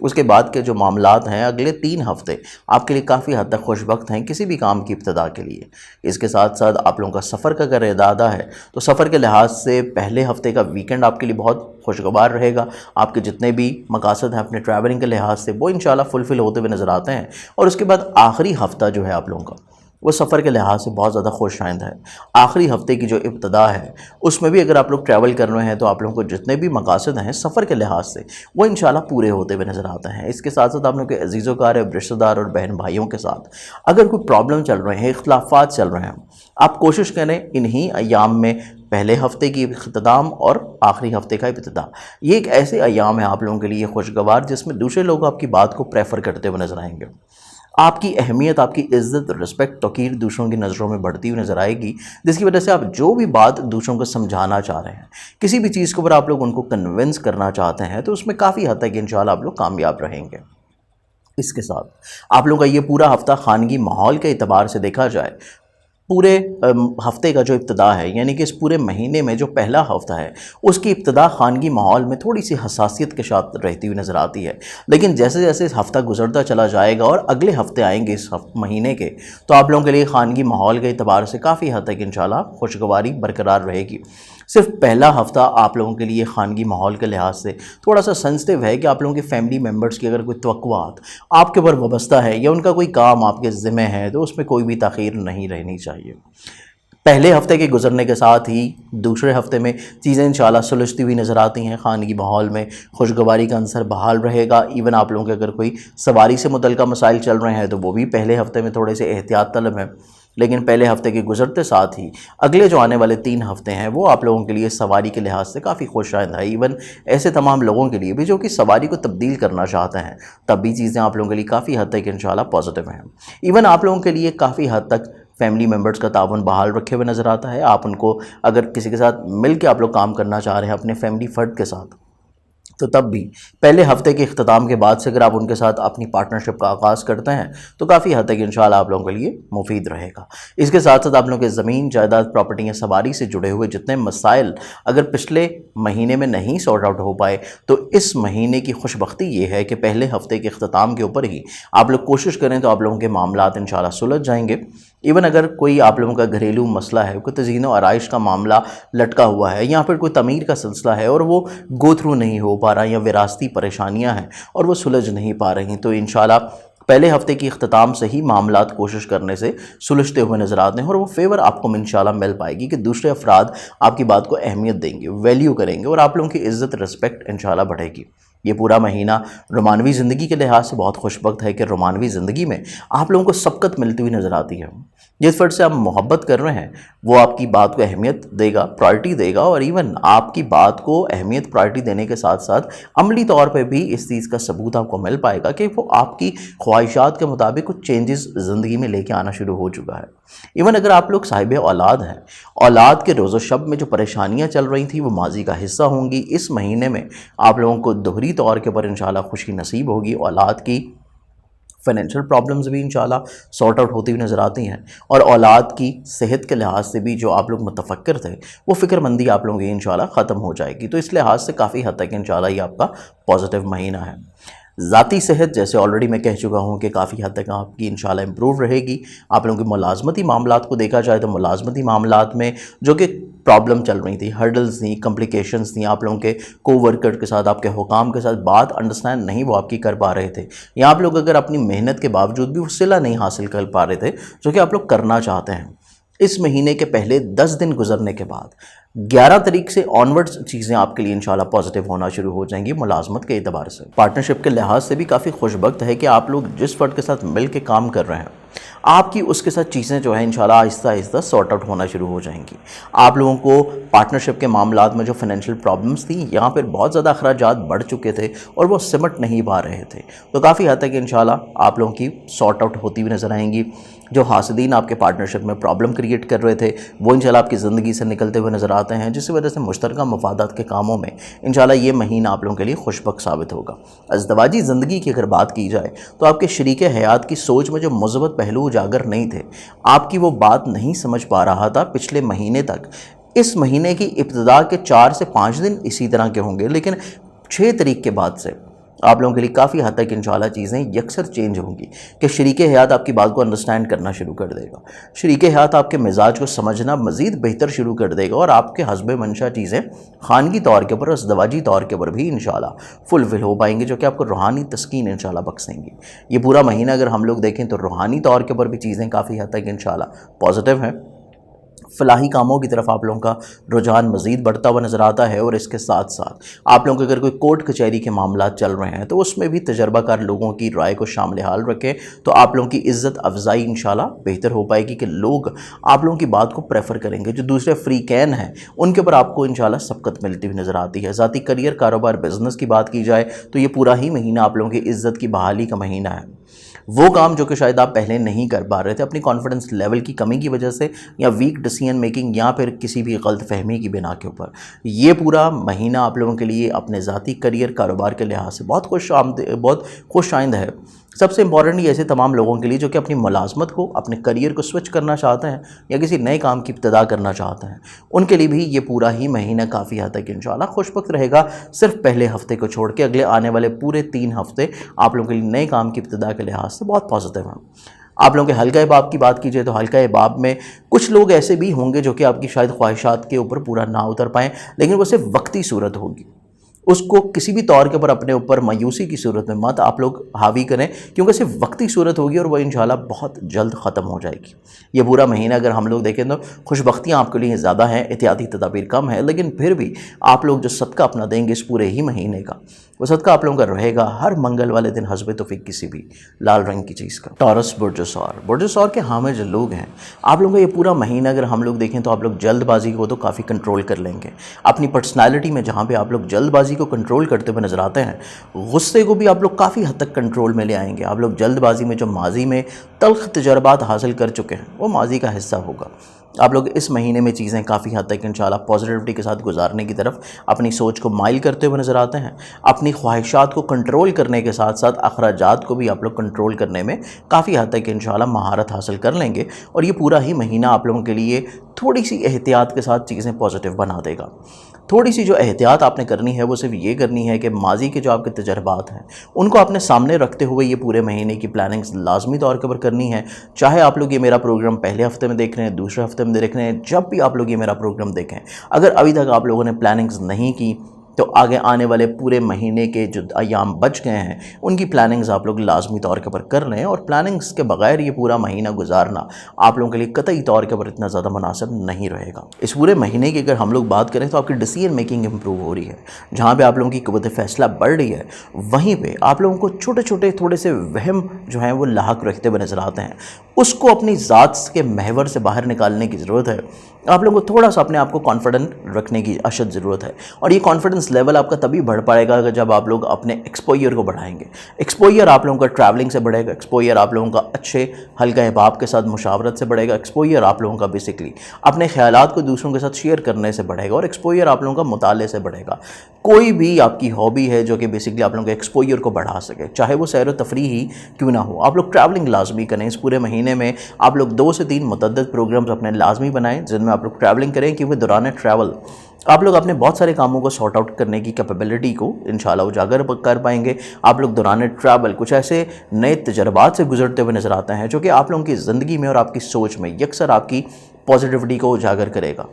اس کے بعد کے جو معاملات ہیں اگلے 3 ہفتے آپ کے لیے کافی حد تک خوش وقت ہیں کسی بھی کام کی ابتدا کے لیے۔ اس کے ساتھ ساتھ آپ لوگوں کا سفر کا اگر ارادہ ہے تو سفر کے لحاظ سے پہلے ہفتے کا ویکنڈ آپ کے لیے بہت خوشگوار رہے گا۔ آپ کے جتنے بھی مقاصد ہیں اپنے ٹریولنگ کے لحاظ سے وہ انشاءاللہ فلفل ہوتے ہوئے نظر آتے ہیں، اور اس کے بعد آخری ہفتہ جو ہے آپ لوگوں کا وہ سفر کے لحاظ سے بہت زیادہ خوش آئند ہے۔ آخری ہفتے کی جو ابتدا ہے اس میں بھی اگر آپ لوگ ٹریول کر رہے ہیں تو آپ لوگوں کو جتنے بھی مقاصد ہیں سفر کے لحاظ سے وہ انشاءاللہ پورے ہوتے ہوئے نظر آتے ہیں۔ اس کے ساتھ ساتھ آپ لوگوں کے عزیز و اقارب، رشتہ دار اور بہن بھائیوں کے ساتھ اگر کوئی پرابلم چل رہے ہیں، اختلافات چل رہے ہیں، آپ کوشش کریں انہی ایام میں پہلے ہفتے کی اختتام اور آخری ہفتے کا ابتدا، یہ ایک ایسے ایام ہے آپ لوگوں کے لیے خوشگوار جس میں دوسرے لوگ آپ کی بات کو پریفر کرتے ہوئے نظر آئیں گے۔ آپ کی اہمیت، آپ کی عزت، رسپیکٹ، توقیر دوسروں کی نظروں میں بڑھتی ہوئی نظر آئے گی، جس کی وجہ سے آپ جو بھی بات دوسروں کو سمجھانا چاہ رہے ہیں، کسی بھی چیز کے اوپر آپ لوگ ان کو کنونس کرنا چاہتے ہیں تو اس میں کافی حد تک انشاءاللہ آپ لوگ کامیاب رہیں گے۔ اس کے ساتھ آپ لوگوں کا یہ پورا ہفتہ خانگی ماحول کے اعتبار سے دیکھا جائے، پورے ہفتے کا جو ابتدا ہے یعنی کہ اس پورے مہینے میں جو پہلا ہفتہ ہے اس کی ابتدا خانگی ماحول میں تھوڑی سی حساسیت کے ساتھ رہتی ہوئی نظر آتی ہے، لیکن جیسے جیسے اس ہفتہ گزرتا چلا جائے گا اور اگلے ہفتے آئیں گے اس مہینے کے، تو آپ لوگوں کے لیے خانگی ماحول کے اعتبار سے کافی حد تک انشاءاللہ خوشگواری برقرار رہے گی۔ صرف پہلا ہفتہ آپ لوگوں کے لیے خانگی ماحول کے لحاظ سے تھوڑا سا سینسٹیو ہے کہ آپ لوگوں کے فیملی ممبرز کی اگر کوئی توقعات آپ کے اوپر وابستہ ہے یا ان کا کوئی کام آپ کے ذمہ ہے تو اس میں کوئی بھی تاخیر نہیں رہنی چاہیے۔ پہلے ہفتے کے گزرنے کے ساتھ ہی دوسرے ہفتے میں چیزیں انشاءاللہ سلجھتی ہوئی نظر آتی ہیں، خانگی ماحول میں خوشگواری کا عنصر بحال رہے گا۔ ایون آپ لوگوں کے اگر کوئی سواری سے متعلقہ مسائل چل رہے ہیں تو وہ بھی پہلے ہفتے میں تھوڑے سے احتیاط طلب ہیں، لیکن پہلے ہفتے کے گزرتے ساتھ ہی اگلے جو آنے والے 3 ہفتے ہیں وہ آپ لوگوں کے لیے سواری کے لحاظ سے کافی خوش آئند ہے۔ ایون ایسے تمام لوگوں کے لیے بھی جو کہ سواری کو تبدیل کرنا چاہتے ہیں تب بھی چیزیں آپ لوگوں کے لیے کافی حد تک انشاءاللہ پازیٹیو ہیں۔ ایون آپ لوگوں کے لیے کافی حد تک فیملی ممبرز کا تعاون بحال رکھے ہوئے نظر آتا ہے۔ آپ ان کو اگر کسی کے ساتھ مل کے آپ لوگ کام کرنا چاہ رہے ہیں اپنے فیملی فرد کے ساتھ تو تب بھی پہلے ہفتے کے اختتام کے بعد سے اگر آپ ان کے ساتھ اپنی پارٹنرشپ کا آغاز کرتے ہیں تو کافی حد تک انشاءاللہ آپ لوگوں کے لیے مفید رہے گا۔ اس کے ساتھ ساتھ آپ لوگوں کے زمین، جائیداد، پراپرٹی یا سواری سے جڑے ہوئے جتنے مسائل اگر پچھلے مہینے میں نہیں سارٹ آؤٹ ہو پائے تو اس مہینے کی خوش بختی یہ ہے کہ پہلے ہفتے کے اختتام کے اوپر ہی آپ لوگ کوشش کریں تو آپ لوگوں کے معاملات انشاءاللہ سلجھ جائیں گے۔ ایون اگر کوئی آپ لوگوں کا گھریلو مسئلہ ہے، کوئی تزئین و آرائش کا معاملہ لٹکا ہوا ہے یا پھر کوئی تعمیر کا سلسلہ ہے اور وہ گو تھرو نہیں ہو پا رہا یا وراثتی پریشانیاں ہیں اور وہ سلجھ نہیں پا رہی تو انشاءاللہ پہلے ہفتے کی اختتام سے ہی معاملات کوشش کرنے سے سلجھتے ہوئے نظر آتے ہیں اور وہ فیور آپ کو انشاءاللہ مل پائے گی کہ دوسرے افراد آپ کی بات کو اہمیت دیں گے، ویلیو کریں گے اور آپ لوگوں کی عزت، رسپیکٹ انشاءاللہ بڑھے گی۔ یہ پورا مہینہ رومانوی زندگی کے لحاظ سے بہت خوش وقت ہے کہ رومانوی زندگی میں آپ لوگوں کو سبقت ملتی ہوئی نظر آتی ہے۔ جس فرد سے آپ محبت کر رہے ہیں وہ آپ کی بات کو اہمیت دے گا، پرائرٹی دے گا، اور ایون آپ کی بات کو اہمیت، پرائرٹی دینے کے ساتھ ساتھ عملی طور پہ بھی اس چیز کا ثبوت آپ کو مل پائے گا کہ وہ آپ کی خواہشات کے مطابق کچھ چینجز زندگی میں لے کے آنا شروع ہو چکا ہے۔ ایون اگر آپ لوگ صاحب اولاد ہیں، اولاد کے روز و شب میں جو پریشانیاں چل رہی تھیں وہ ماضی کا حصہ ہوں گی۔ اس مہینے میں آپ لوگوں کو دوہری طور کے پر انشاءاللہ خوشی نصیب ہوگی۔ اولاد کی فائنینشیل پرابلمز بھی انشاءاللہ سارٹ آؤٹ ہوتی ہوئی نظر آتی ہیں، اور اولاد کی صحت کے لحاظ سے بھی جو آپ لوگ متفکر تھے وہ فکر مندی آپ لوگوں کی انشاءاللہ ختم ہو جائے گی۔ تو اس لحاظ سے کافی حد تک انشاءاللہ یہ آپ کا پازیٹیو مہینہ ہے۔ ذاتی صحت جیسے آلریڈی میں کہہ چکا ہوں کہ کافی حد تک آپ کی انشاءاللہ امپروو رہے گی۔ آپ لوگوں کی ملازمتی معاملات کو دیکھا جائے تو ملازمتی معاملات میں جو کہ پرابلم چل رہی تھی، ہرڈلز تھیں، کمپلیکیشنز تھیں، آپ لوگوں کے کو ورکر کے ساتھ، آپ کے حکام کے ساتھ بات انڈرسٹینڈ نہیں وہ آپ کی کر پا رہے تھے، یا آپ لوگ اگر اپنی محنت کے باوجود بھی وہ صلہ نہیں حاصل کر پا رہے تھے جو کہ آپ لوگ کرنا چاہتے ہیں، اس مہینے کے پہلے 10 دن گزرنے کے بعد 11 تاریخ سے آنورڈز چیزیں آپ کے لیے انشاءاللہ پازیٹیو ہونا شروع ہو جائیں گی ملازمت کے اعتبار سے۔ پارٹنرشپ کے لحاظ سے بھی کافی خوش بخت ہے کہ آپ لوگ جس فرد کے ساتھ مل کے کام کر رہے ہیں آپ کی اس کے ساتھ چیزیں جو ہیں انشاءاللہ آہستہ آہستہ سارٹ آؤٹ ہونا شروع ہو جائیں گی۔ آپ لوگوں کو پارٹنرشپ کے معاملات میں جو فائنینشیل پرابلمز تھیں یہاں پر بہت زیادہ اخراجات بڑھ چکے تھے اور وہ سمٹ نہیں پا رہے تھے، تو کافی حد تک انشاءاللہ آپ لوگوں کی سارٹ آؤٹ ہوتی ہوئی نظر آئیں گی۔ جو حاسدین آپ کے پارٹنرشپ میں پرابلم کریٹ کر رہے تھے وہ انشاءاللہ آپ کی زندگی سے نکلتے ہوئے نظر آتے ہیں، جس کی وجہ سے مشترکہ مفادات کے کاموں میں انشاءاللہ یہ مہینہ آپ لوگوں کے لیے خوش بخت ثابت ہوگا۔ ازدواجی زندگی کی اگر بات کی جائے تو آپ کے شریک حیات کی سوچ میں جو مثبت پہلو اجاگر نہیں تھے، آپ کی وہ بات نہیں سمجھ پا رہا تھا پچھلے مہینے تک، اس مہینے کی ابتدا کے 4 سے 5 دن اسی طرح کے ہوں گے، لیکن 6 تاریخ کے بعد سے آپ لوگوں کے لیے کافی حد تک انشاءاللہ چیزیں یکسر چینج ہوں گی کہ شریک حیات آپ کی بات کو انڈرسٹینڈ کرنا شروع کر دے گا، شریک حیات آپ کے مزاج کو سمجھنا مزید بہتر شروع کر دے گا، اور آپ کے حسب منشا چیزیں خانگی طور کے اوپر اور ازدواجی طور کے اوپر بھی انشاءاللہ فلفل ہو پائیں گے، جو کہ آپ کو روحانی تسکین انشاءاللہ بخشیں گی۔ یہ پورا مہینہ اگر ہم لوگ دیکھیں تو روحانی طور کے اوپر بھی چیزیں کافی حد تک انشاءاللہ پازیٹیو ہیں، فلاحی کاموں کی طرف آپ لوگوں کا رجحان مزید بڑھتا ہوا نظر آتا ہے، اور اس کے ساتھ ساتھ آپ لوگوں کے اگر کوئی کورٹ کچہری کے معاملات چل رہے ہیں تو اس میں بھی تجربہ کار لوگوں کی رائے کو شامل حال رکھیں تو آپ لوگوں کی عزت افزائی انشاءاللہ بہتر ہو پائے گی کہ لوگ آپ لوگوں کی بات کو پریفر کریں گے۔ جو دوسرے فریقین ہیں ان کے اوپر آپ کو انشاءاللہ سبقت ملتی ہوئی نظر آتی ہے۔ ذاتی کریئر، کاروبار، بزنس کی بات کی جائے تو یہ پورا ہی مہینہ آپ لوگوں کی عزت کی بحالی کا مہینہ ہے۔ وہ کام جو کہ شاید آپ پہلے نہیں کر پا رہے تھے اپنی کانفیڈنس لیول کی کمی کی وجہ سے، یا ویک ڈیسیژن میکنگ، یا پھر کسی بھی غلط فہمی کی بنا کے اوپر، یہ پورا مہینہ آپ لوگوں کے لیے اپنے ذاتی کریئر، کاروبار کے لحاظ سے بہت خوش آئند ہے۔ سب سے امپورٹنٹ یہ ایسے تمام لوگوں کے لیے جو کہ اپنی ملازمت کو، اپنے کریئر کو سوئچ کرنا چاہتے ہیں یا کسی نئے کام کی ابتدا کرنا چاہتے ہیں، ان کے لیے بھی یہ پورا ہی مہینہ کافی حد تک انشاءاللہ خوش بخت رہے گا۔ صرف پہلے ہفتے کو چھوڑ کے اگلے آنے والے پورے 3 ہفتے آپ لوگوں کے لیے نئے کام کی ابتدا کے لحاظ سے بہت پازیٹیو ہیں۔ آپ لوگوں کے حلقہ باب کی بات کیجئے تو حلقہ باب میں کچھ لوگ ایسے بھی ہوں گے جو کہ آپ کی شاید خواہشات کے اوپر پورا نہ اتر پائیں، لیکن وہ صرف وقتی صورت ہوگی، اس کو کسی بھی طور کے اوپر اپنے اوپر مایوسی کی صورت میں مت آپ لوگ حاوی کریں، کیونکہ صرف وقتی صورت ہوگی اور وہ انشاءاللہ بہت جلد ختم ہو جائے گی۔ یہ پورا مہینہ اگر ہم لوگ دیکھیں تو خوش بختیاں آپ کے لیے زیادہ ہیں، احتیاطی تدابیر کم ہیں، لیکن پھر بھی آپ لوگ جو صدقہ اپنا دیں گے اس پورے ہی مہینے کا، وہ صدقہ آپ لوگوں کا رہے گا ہر منگل والے دن حسب توفیق کسی بھی لال رنگ کی چیز کا۔ ٹورس برج ثور کے حامل جو لوگ ہیں، آپ لوگوں کا یہ پورا مہینہ اگر ہم لوگ دیکھیں تو آپ لوگ جلد بازی کو تو کافی کنٹرول کر لیں گے۔ اپنی پرسنالٹی میں جہاں پہ آپ لوگ جلد بازی کو کنٹرول کرتے ہوئے نظر آتے ہیں، غصے کو بھی آپ لوگ کافی حد تک کنٹرول میں لے آئیں گے۔ آپ لوگ جلد بازی میں جو ماضی میں تلخ تجربات حاصل کر چکے ہیں وہ ماضی کا حصہ ہوگا۔ آپ لوگ اس مہینے میں چیزیں کافی حد تک انشاءاللہ پازیٹیوٹی کے ساتھ گزارنے کی طرف اپنی سوچ کو مائل کرتے ہوئے نظر آتے ہیں۔ اپنی خواہشات کو کنٹرول کرنے کے ساتھ ساتھ اخراجات کو بھی آپ لوگ کنٹرول کرنے میں کافی حد تک انشاءاللہ مہارت حاصل کر لیں گے، اور یہ پورا ہی مہینہ آپ لوگوں کے لیے تھوڑی سی احتیاط کے ساتھ چیزیں پازیٹیو بنا دے گا۔ تھوڑی سی جو احتیاط آپ نے کرنی ہے وہ صرف یہ کرنی ہے کہ ماضی کے جو آپ کے تجربات ہیں ان کو اپنے سامنے رکھتے ہوئے یہ پورے مہینے کی پلاننگز لازمی طور کے اوپر کرنی ہے۔ چاہے آپ لوگ یہ میرا پروگرام پہلے ہفتے میں دیکھ رہے ہیں، دوسرے ہفتے میں دیکھ رہے ہیں، جب بھی آپ لوگ یہ میرا پروگرام دیکھیں، اگر ابھی تک آپ لوگوں نے پلاننگز نہیں کی تو آگے آنے والے پورے مہینے کے جو ایام بچ گئے ہیں ان کی پلاننگز آپ لوگ لازمی طور کے اوپر کر لیں، اور پلاننگز کے بغیر یہ پورا مہینہ گزارنا آپ لوگوں کے لیے قطعی طور کے اوپر اتنا زیادہ مناسب نہیں رہے گا۔ اس پورے مہینے کی اگر ہم لوگ بات کریں تو آپ کی ڈیسیژن میکنگ امپروو ہو رہی ہے، جہاں پہ آپ لوگوں کی قوت فیصلہ بڑھ رہی ہے وہیں پہ آپ لوگوں کو چھوٹے چھوٹے تھوڑے سے وہم جو ہیں وہ لاحق رکھتے ہوئے نظر آتے ہیں، اس کو اپنی ذات کے محور سے باہر نکالنے کی ضرورت ہے۔ آپ لوگوں کو تھوڑا سا اپنے آپ کو کانفیڈنٹ رکھنے کی اشد ضرورت ہے، اور یہ کانفیڈنس لیول آپ کا تبھی بڑھ پائے گا کہ جب آپ لوگ اپنے ایکسپوئر کو بڑھائیں گے۔ ایکسپوئر آپ لوگوں کا ٹریولنگ سے بڑھے گا، ایکسپوئر آپ لوگوں کا اچھے حلقہ احباب کے ساتھ مشاورت سے بڑھے گا، ایکسپوئر آپ لوگوں کا بیسکلی اپنے خیالات کو دوسروں کے ساتھ شیئر کرنے سے بڑھے گا، اور ایکسپوئر آپ لوگوں کا مطالعے سے بڑھے گا۔ کوئی بھی آپ کی ہابی ہے جو کہ بیسکلی آپ لوگوں کے ایکسپوئر کو بڑھا سکے، چاہے وہ سیر و تفریح ہی کیوں نہ ہو، آپ لوگ ٹریولنگ لازمی کریں۔ اس پورے مہینے میں آپ لوگ 2 سے 3 متعدد پروگرامز اپنے لازمی بنائیں جن میں آپ لوگ ٹریولنگ کریں، کیونکہ دوران ٹریول آپ لوگ اپنے بہت سارے کاموں کو سارٹ آؤٹ کرنے کی کیپیبلٹی کو انشاءاللہ اجاگر کر پائیں گے۔ آپ لوگ دوران ٹریول کچھ ایسے نئے تجربات سے گزرتے ہوئے نظر آتے ہیں جو کہ آپ لوگوں کی زندگی میں اور آپ کی سوچ میں یکسر آپ کی پازیٹیوٹی کو اجاگر کرے گا،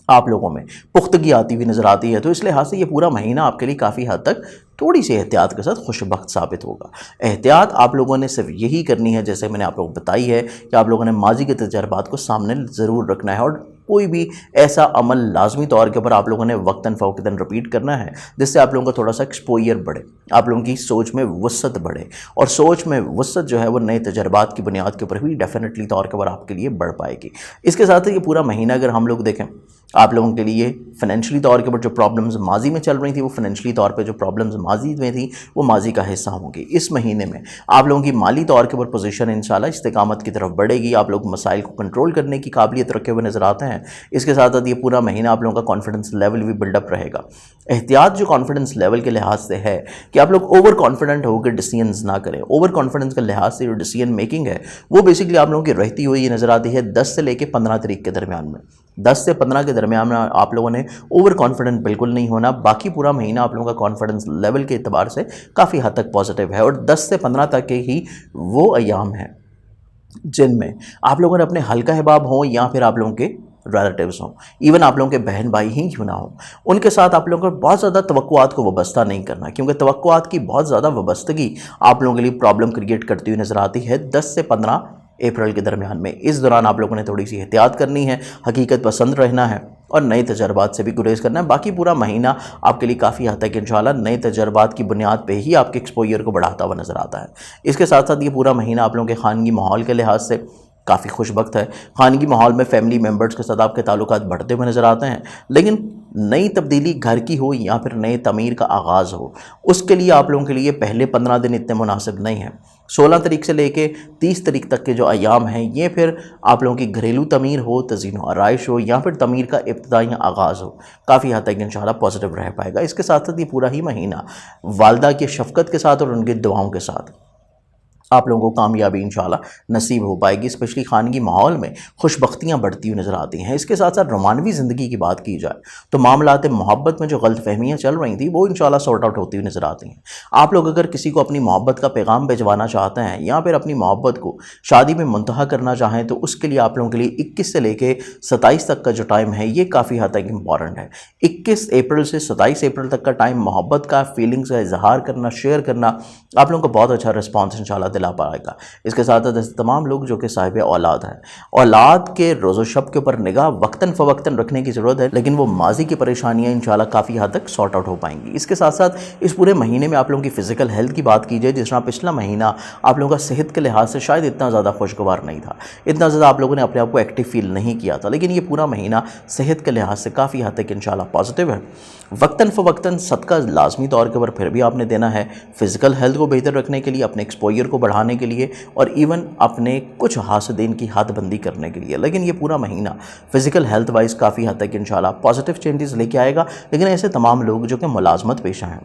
آپ لوگوں میں پختگی آتی ہوئی نظر آتی ہے۔ تو اس لحاظ سے یہ پورا مہینہ آپ کے لیے کافی حد تک تھوڑی سی احتیاط کے ساتھ خوش بخت ثابت ہوگا۔ احتیاط آپ لوگوں نے صرف یہی کرنی ہے جیسے میں نے آپ لوگوں کو بتائی ہے کہ آپ لوگوں نے ماضی کے تجربات کو سامنے ضرور رکھنا ہے، اور کوئی بھی ایسا عمل لازمی طور کے اوپر آپ لوگوں نے وقتاً فوقتاً رپیٹ کرنا ہے جس سے آپ لوگوں کا تھوڑا سا ایکسپوئر بڑھے، آپ لوگوں کی سوچ میں وسعت بڑھے، اور سوچ میں وسعت جو ہے وہ نئے تجربات کی بنیاد کے اوپر بھی ڈیفینیٹلی طور کے اوپر آپ کے لیے بڑھ پائے گی۔ اس کے ساتھ یہ پورا مہینہ اگر ہم لوگ دیکھیں آپ لوگوں کے لیے فائنینشلی طور کے اوپر جو پرابلمز ماضی میں چل رہی تھی، وہ فائنینشلی طور پہ جو پرابلمز ماضی میں تھی وہ ماضی کا حصہ ہوں گی۔ اس مہینے میں آپ لوگوں کی مالی طور کے اوپر پوزیشن انشاءاللہ استقامت کی طرف بڑھے گی، آپ لوگ مسائل کو کنٹرول کرنے کی قابلیت رکھے ہوئے نظر آتے ہیں۔ اس کے ساتھ یہ پورا مہینہ آپ لوگوں کا کانفیڈنس لیول بھی بلڈ اپ رہے گا۔ احتیاط جو کانفیڈنس لیول کے لحاظ سے ہے کہ آپ لوگ اوور کانفیڈنٹ ہو کے ڈیسیژنز نہ کریں۔ اوور کانفیڈنس کے لحاظ سے جو ڈیسیژن میکنگ ہے وہ بیسکلی آپ لوگوں کی رہتی ہوئی یہ نظر آتی ہے 10 سے لے کے 15 تاریخ کے درمیان میں۔ 10 سے 15 کے درمیان میں آپ لوگوں نے اوور کانفیڈنٹ بالکل نہیں ہونا. باقی پورا مہینہ آپ لوگوں کا کانفیڈنس لیول کے اعتبار سے کافی حد تک پازیٹیو ہے. اور 10 سے 15 تک کے ہی وہ ایام ہیں جن میں آپ لوگوں نے اپنے حلقہ احباب ہوں یا پھر آپ لوگوں کے ریلیٹیوز ہوں، ایون آپ لوگوں کے بہن بھائی ہی کیوں نہ ہوں، ان کے ساتھ آپ لوگوں کو بہت زیادہ توقعات کو وابستہ نہیں کرنا، کیونکہ توقعات کی بہت زیادہ وابستگی آپ لوگوں کے لیے پرابلم کریٹ کرتی ہوئی نظر آتی ہے 10 سے 15 اپریل کے درمیان میں. اس دوران آپ لوگوں نے تھوڑی سی احتیاط کرنی ہے، حقیقت پسند رہنا ہے اور نئے تجربات سے بھی گریز کرنا ہے. باقی پورا مہینہ آپ کے لیے کافی حد تک انشاءاللہ نئے تجربات کی بنیاد پہ ہی آپ کے ایکسپوئر کو بڑھاتا ہوا نظر آتا ہے. اس کے ساتھ ساتھ یہ پورا مہینہ آپ لوگوں کے خانگی ماحول کے لحاظ سے کافی خوش بخت ہے. خانگی ماحول میں فیملی ممبرز کے ساتھ آپ کے تعلقات بڑھتے ہوئے نظر آتے ہیں، لیکن نئی تبدیلی گھر کی ہو یا پھر نئے تعمیر کا آغاز ہو، اس کے لیے آپ لوگوں کے لیے پہلے 15 دن اتنے مناسب نہیں ہیں. 16 تاریخ سے لے کے 30 تاریخ تک کے جو ایام ہیں یہ پھر آپ لوگوں کی گھریلو تعمیر ہو، تزئین و آرائش ہو یا پھر تعمیر کا ابتدائی آغاز ہو، کافی حد تک انشاءاللہ پازیٹیو رہ پائے گا. اس کے ساتھ ساتھ یہ پورا ہی مہینہ والدہ کی شفقت کے ساتھ اور ان کی دعاؤں کے ساتھ آپ لوگوں کو کامیابی انشاءاللہ نصیب ہو پائے گی. اسپیشلی خانگی ماحول میں خوش بختیاں بڑھتی ہوئی نظر آتی ہیں. اس کے ساتھ ساتھ رومانوی زندگی کی بات کی جائے تو معاملات محبت میں جو غلط فہمیاں چل رہی تھیں وہ انشاءاللہ سارٹ آؤٹ ہوتی ہوئی نظر آتی ہیں. آپ لوگ اگر کسی کو اپنی محبت کا پیغام بھجوانا چاہتے ہیں یا پھر اپنی محبت کو شادی میں منتہا کرنا چاہیں تو اس کے لیے آپ لوگوں کے لیے 21 سے لے کے 27 تک کا جو ٹائم ہے یہ کافی حد تک امپورٹنٹ ہے. 21 اپریل سے 27 اپریل تک کا ٹائم محبت کا، فیلنگز کا اظہار کرنا، شیئر کرنا آپ لوگوں کو بہت اچھا رسپانس انشاءاللہ دلا پائے گا. اس کے ساتھ ساتھ تمام لوگ جو کہ صاحب اولاد ہیں، اولاد کے روز و شب کے اوپر نگاہ وقتاً فوقتاً رکھنے کی ضرورت ہے، لیکن وہ ماضی کی پریشانیاں انشاءاللہ کافی حد تک سارٹ آؤٹ ہو پائیں گی. اس کے ساتھ ساتھ اس پورے مہینے میں آپ لوگوں کی فزیکل ہیلتھ کی بات کی جائے، جس طرح پچھلا مہینہ آپ لوگوں کا صحت کے لحاظ سے شاید اتنا زیادہ خوشگوار نہیں تھا، اتنا زیادہ آپ لوگوں نے اپنے آپ کو ایکٹیو فیل نہیں کیا تھا، لیکن یہ پورا مہینہ صحت کے لحاظ سے کافی حد تک انشاءاللہ پازیٹیو ہے. وقتاً فوقتاً صدقہ لازمی طور کے اوپر پھر بھی آپ نے دینا ہے، فزیکل ہیلتھ کو بہتر رکھنے کے لیے، اپنے ایکسپوئر کو بڑھانے کے لیے اور ایون اپنے کچھ حاسدین کی حد بندی کرنے کے لیے. لیکن یہ پورا مہینہ فزیکل ہیلتھ وائز کافی حد تک انشاءاللہ پازیٹیو چینجز لے کے آئے گا. لیکن ایسے تمام لوگ جو کہ ملازمت پیشہ ہیں،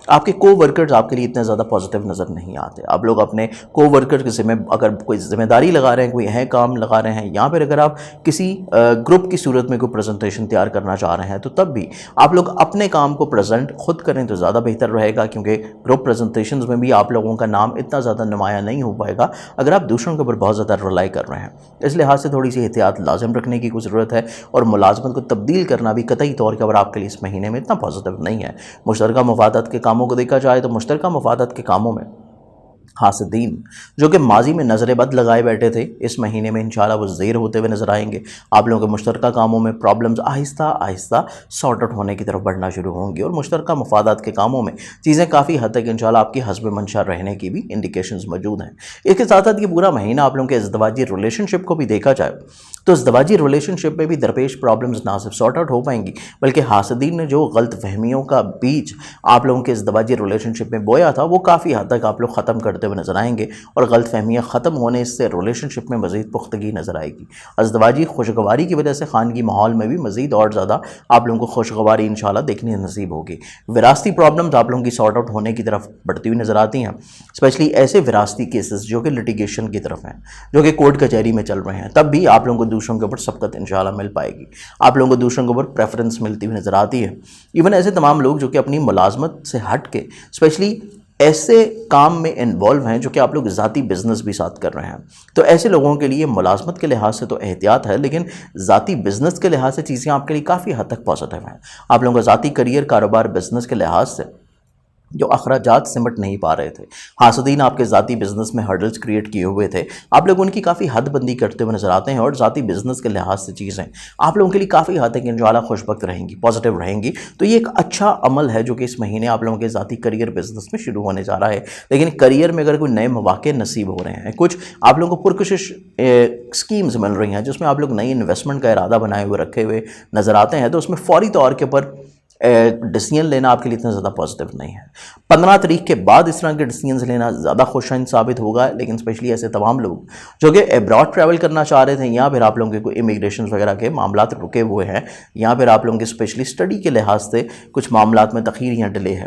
آپ کے کو ورکرز آپ کے لیے اتنے زیادہ پازیٹیو نظر نہیں آتے. آپ لوگ اپنے کو ورکر کے ذمہ اگر کوئی ذمہ داری لگا رہے ہیں، کوئی اہم کام لگا رہے ہیں یا پھر اگر آپ کسی گروپ کی صورت میں کوئی پریزنٹیشن تیار کرنا چاہ رہے ہیں تو تب بھی آپ لوگ اپنے کام کو پریزنٹ خود کریں تو زیادہ بہتر رہے گا، کیونکہ گروپ پریزنٹیشنز میں بھی آپ لوگوں کا نام اتنا زیادہ نمایاں نہیں ہو پائے گا اگر آپ دوسروں کے اوپر بہت زیادہ رلائی کر رہے ہیں. اس لحاظ سے تھوڑی سی احتیاط لازم رکھنے کی کوئی ضرورت ہے اور ملازمت کو تبدیل کرنا بھی قطعی طور کے اوپر آپ کے لیے اس مہینے میں اتنا پازیٹیو نہیں ہے. مشترکہ مفادات کے کاموں کو دیکھا جائے تو مشترکہ مفادات کے کاموں میں حاسدین جو کہ ماضی میں نظر بد لگائے بیٹھے تھے اس مہینے میں انشاءاللہ وہ زیر ہوتے ہوئے نظر آئیں گے. آپ لوگوں کے مشترکہ کاموں میں پرابلمز آہستہ آہستہ سارٹ آؤٹ ہونے کی طرف بڑھنا شروع ہوں گی اور مشترکہ مفادات کے کاموں میں چیزیں کافی حد تک انشاءاللہ آپ کی حسب منشا رہنے کی بھی انڈیکیشنز موجود ہیں. اس کے ساتھ ساتھ یہ پورا مہینہ آپ لوگوں کے ازدواجی ریلیشن شپ کو بھی دیکھا جائے تو ازدواجی ریلیشن شپ میں بھی درپیش پرابلمز نہ صرف سارٹ آؤٹ ہو پائیں گی بلکہ حاسدین نے جو غلط فہمیوں کا بیج آپ لوگوں کے ازدواجی ریلیشن شپ میں بویا تھا وہ کافی حد تک آپ لوگ ختم کرتے ہوئے نظر آئیں گے اور غلط فہمیاں ختم ہونے سے ریلیشن شپ میں مزید پختگی نظر آئے گی. ازدواجی خوشگواری کی وجہ سے خانگی ماحول میں بھی مزید اور زیادہ آپ لوگوں کو خوشگواری انشاءاللہ دیکھنے نصیب ہوگی. وراثتی پرابلمز آپ لوگوں کی سارٹ آؤٹ ہونے کی طرف بڑھتی ہوئی نظر آتی ہیں، اسپیشلی ایسے وراثتی کیسز جو کہ لٹیگیشن کی طرف ہیں، جو کہ کورٹ کچہری میں چل رہے ہیں. تب بھی آپ لوگوں کو دوسروں کے اوپر سبقت انشاءاللہ مل پائے گی، آپ لوگوں کو دوسروں کے اوپر پریفرنس ملتی ہوئی نظر آتی ہے. ایون ایسے تمام لوگ جو کہ اپنی ملازمت سے ہٹ کے اسپیشلی ایسے کام میں انوالو ہیں جو کہ آپ لوگ ذاتی بزنس بھی ساتھ کر رہے ہیں، تو ایسے لوگوں کے لیے ملازمت کے لحاظ سے تو احتیاط ہے، لیکن ذاتی بزنس کے لحاظ سے چیزیں آپ کے لیے کافی حد تک پازیٹیو ہیں. آپ لوگوں کا ذاتی کریئر، کاروبار، بزنس کے لحاظ سے جو اخراجات سمٹ نہیں پا رہے تھے، حاسدین آپ کے ذاتی بزنس میں ہرڈلز کریٹ کیے ہوئے تھے، آپ لوگ ان کی کافی حد بندی کرتے ہوئے نظر آتے ہیں اور ذاتی بزنس کے لحاظ سے چیزیں آپ لوگوں کے لیے کافی حد تک انشاءاللہ خوش بخت رہیں گی، پازیٹیو رہیں گی. تو یہ ایک اچھا عمل ہے جو کہ اس مہینے آپ لوگوں کے ذاتی کریئر بزنس میں شروع ہونے جا رہا ہے. لیکن کریئر میں اگر کوئی نئے مواقع نصیب ہو رہے ہیں، کچھ آپ لوگوں کو پرکشش اسکیمز مل رہی ہیں جس میں آپ لوگ نئی انویسٹمنٹ کا ارادہ بنائے ہوئے رکھے ہوئے نظر آتے ہیں، تو اس میں فوری طور کے اوپر ڈیسیژن لینا آپ کے لیے اتنا زیادہ پازیٹیو نہیں ہے. 15 تاریخ کے بعد اس طرح کے ڈیسیژنز لینا زیادہ خوشائند ثابت ہوگا. لیکن اسپیشلی ایسے تمام لوگ جو کہ ایبراڈ ٹریول کرنا چاہ رہے تھے یا پھر آپ لوگوں کے کوئی امیگریشن وغیرہ کے معاملات رکے ہوئے ہیں یا پھر آپ لوگوں کے اسپیشلی اسٹڈی کے لحاظ سے کچھ معاملات میں تاخیر یا ڈیلے ہے،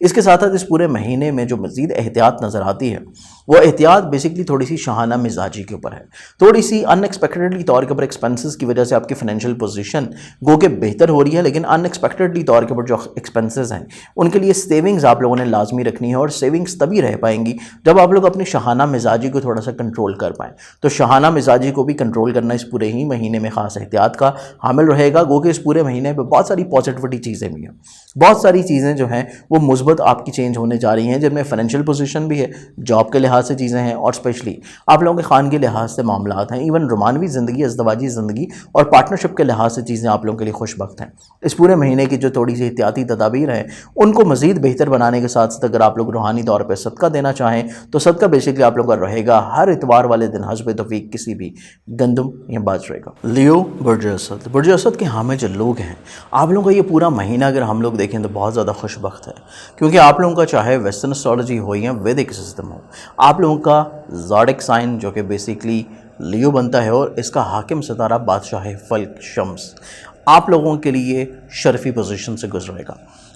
اس کے ساتھ ساتھ اس پورے مہینے میں جو مزید احتیاط نظر آتی ہے وہ احتیاط بیسکلی تھوڑی سی شاہانہ مزاجی کے اوپر ہے، تھوڑی سی ان ایکسپیکٹڈلی طور کے اوپر ایکسپینسز کی وجہ سے آپ کی فائنینشیل پوزیشن گو کہ بہتر ہو رہی ہے، لیکن ان ایکسپیکٹڈلی طور کے اوپر جو ایکسپینسز ہیں ان کے لیے سیونگز آپ لوگوں نے لازمی رکھنی ہے، اور سیونگز تبھی رہ پائیں گی جب آپ لوگ اپنی شاہانہ مزاجی کو تھوڑا سا کنٹرول کر پائیں۔ تو شاہانہ مزاجی کو بھی کنٹرول کرنا اس پورے ہی مہینے میں خاص احتیاط کا حامل رہے گا، گو کہ اس پورے مہینے پہ بہت ساری پازیٹیوٹی چیزیں بھی ہیں، بہت ساری چیزیں جو ہیں وہ مثبت آپ کی چینج ہونے جا رہی ہیں، جن میں فائنینشیل پوزیشن بھی ہے، جاب کے لحاظ سے چیزیں ہیں، اور اسپیشلی آپ لوگوں کے خان کے لحاظ سے معاملات ہیں، ایون رومانوی زندگی، ازدواجی زندگی اور پارٹنرشپ کے لحاظ سے چیزیں آپ لوگوں کے لیے خوش بخت ہیں۔ اس پورے مہینے کی جو تھوڑی سی احتیاطی تدابیر ہیں ان کو مزید بہتر بنانے کے ساتھ ساتھ اگر آپ لوگ روحانی طور پہ صدقہ دینا چاہیں تو صدقہ بیسکلی آپ لوگوں کا رہے گا ہر اتوار والے دن حسب توفیق کسی بھی گندم یا باجرے کا۔ لیو برج اسد، برج اسد کے حامل جو لوگ ہیں آپ لوگوں کا یہ پورا مہینہ اگر ہم لوگ دیکھیں تو بہت زیادہ خوش بخت ہے، کیونکہ آپ لوگوں کا چاہے ویسٹرن اسٹرالوجی ہو یا ویدک سسٹم ہو، آپ لوگوں کا زوڈک سائن جو کہ بیسکلی لیو بنتا ہے اور اس کا حاکم ستارہ بادشاہ فلک شمس آپ لوگوں کے لیے شرفی پوزیشن سے گزرے گا۔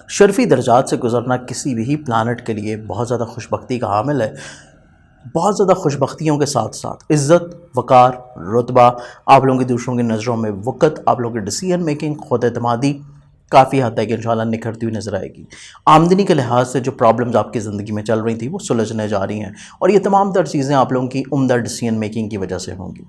شرفی درجات سے گزرنا کسی بھی پلانٹ کے لیے بہت زیادہ خوش بختی کا حامل ہے۔ بہت زیادہ خوش بختیوں کے ساتھ ساتھ عزت، وقار، رتبہ، آپ لوگوں کی دوسروں کی نظروں میں وقت، آپ لوگوں کی ڈیسیژن میکنگ، خود اعتمادی کافی حد تک انشاءاللہ نکھرتی ہوئی نظر آئے گی۔ آمدنی کے لحاظ سے جو پرابلمز آپ کی زندگی میں چل رہی تھیں وہ سلجھنے جا رہی ہیں، اور یہ تمام تر چیزیں آپ لوگوں کی عمدہ ڈیسیژن میکنگ کی وجہ سے ہوں گی۔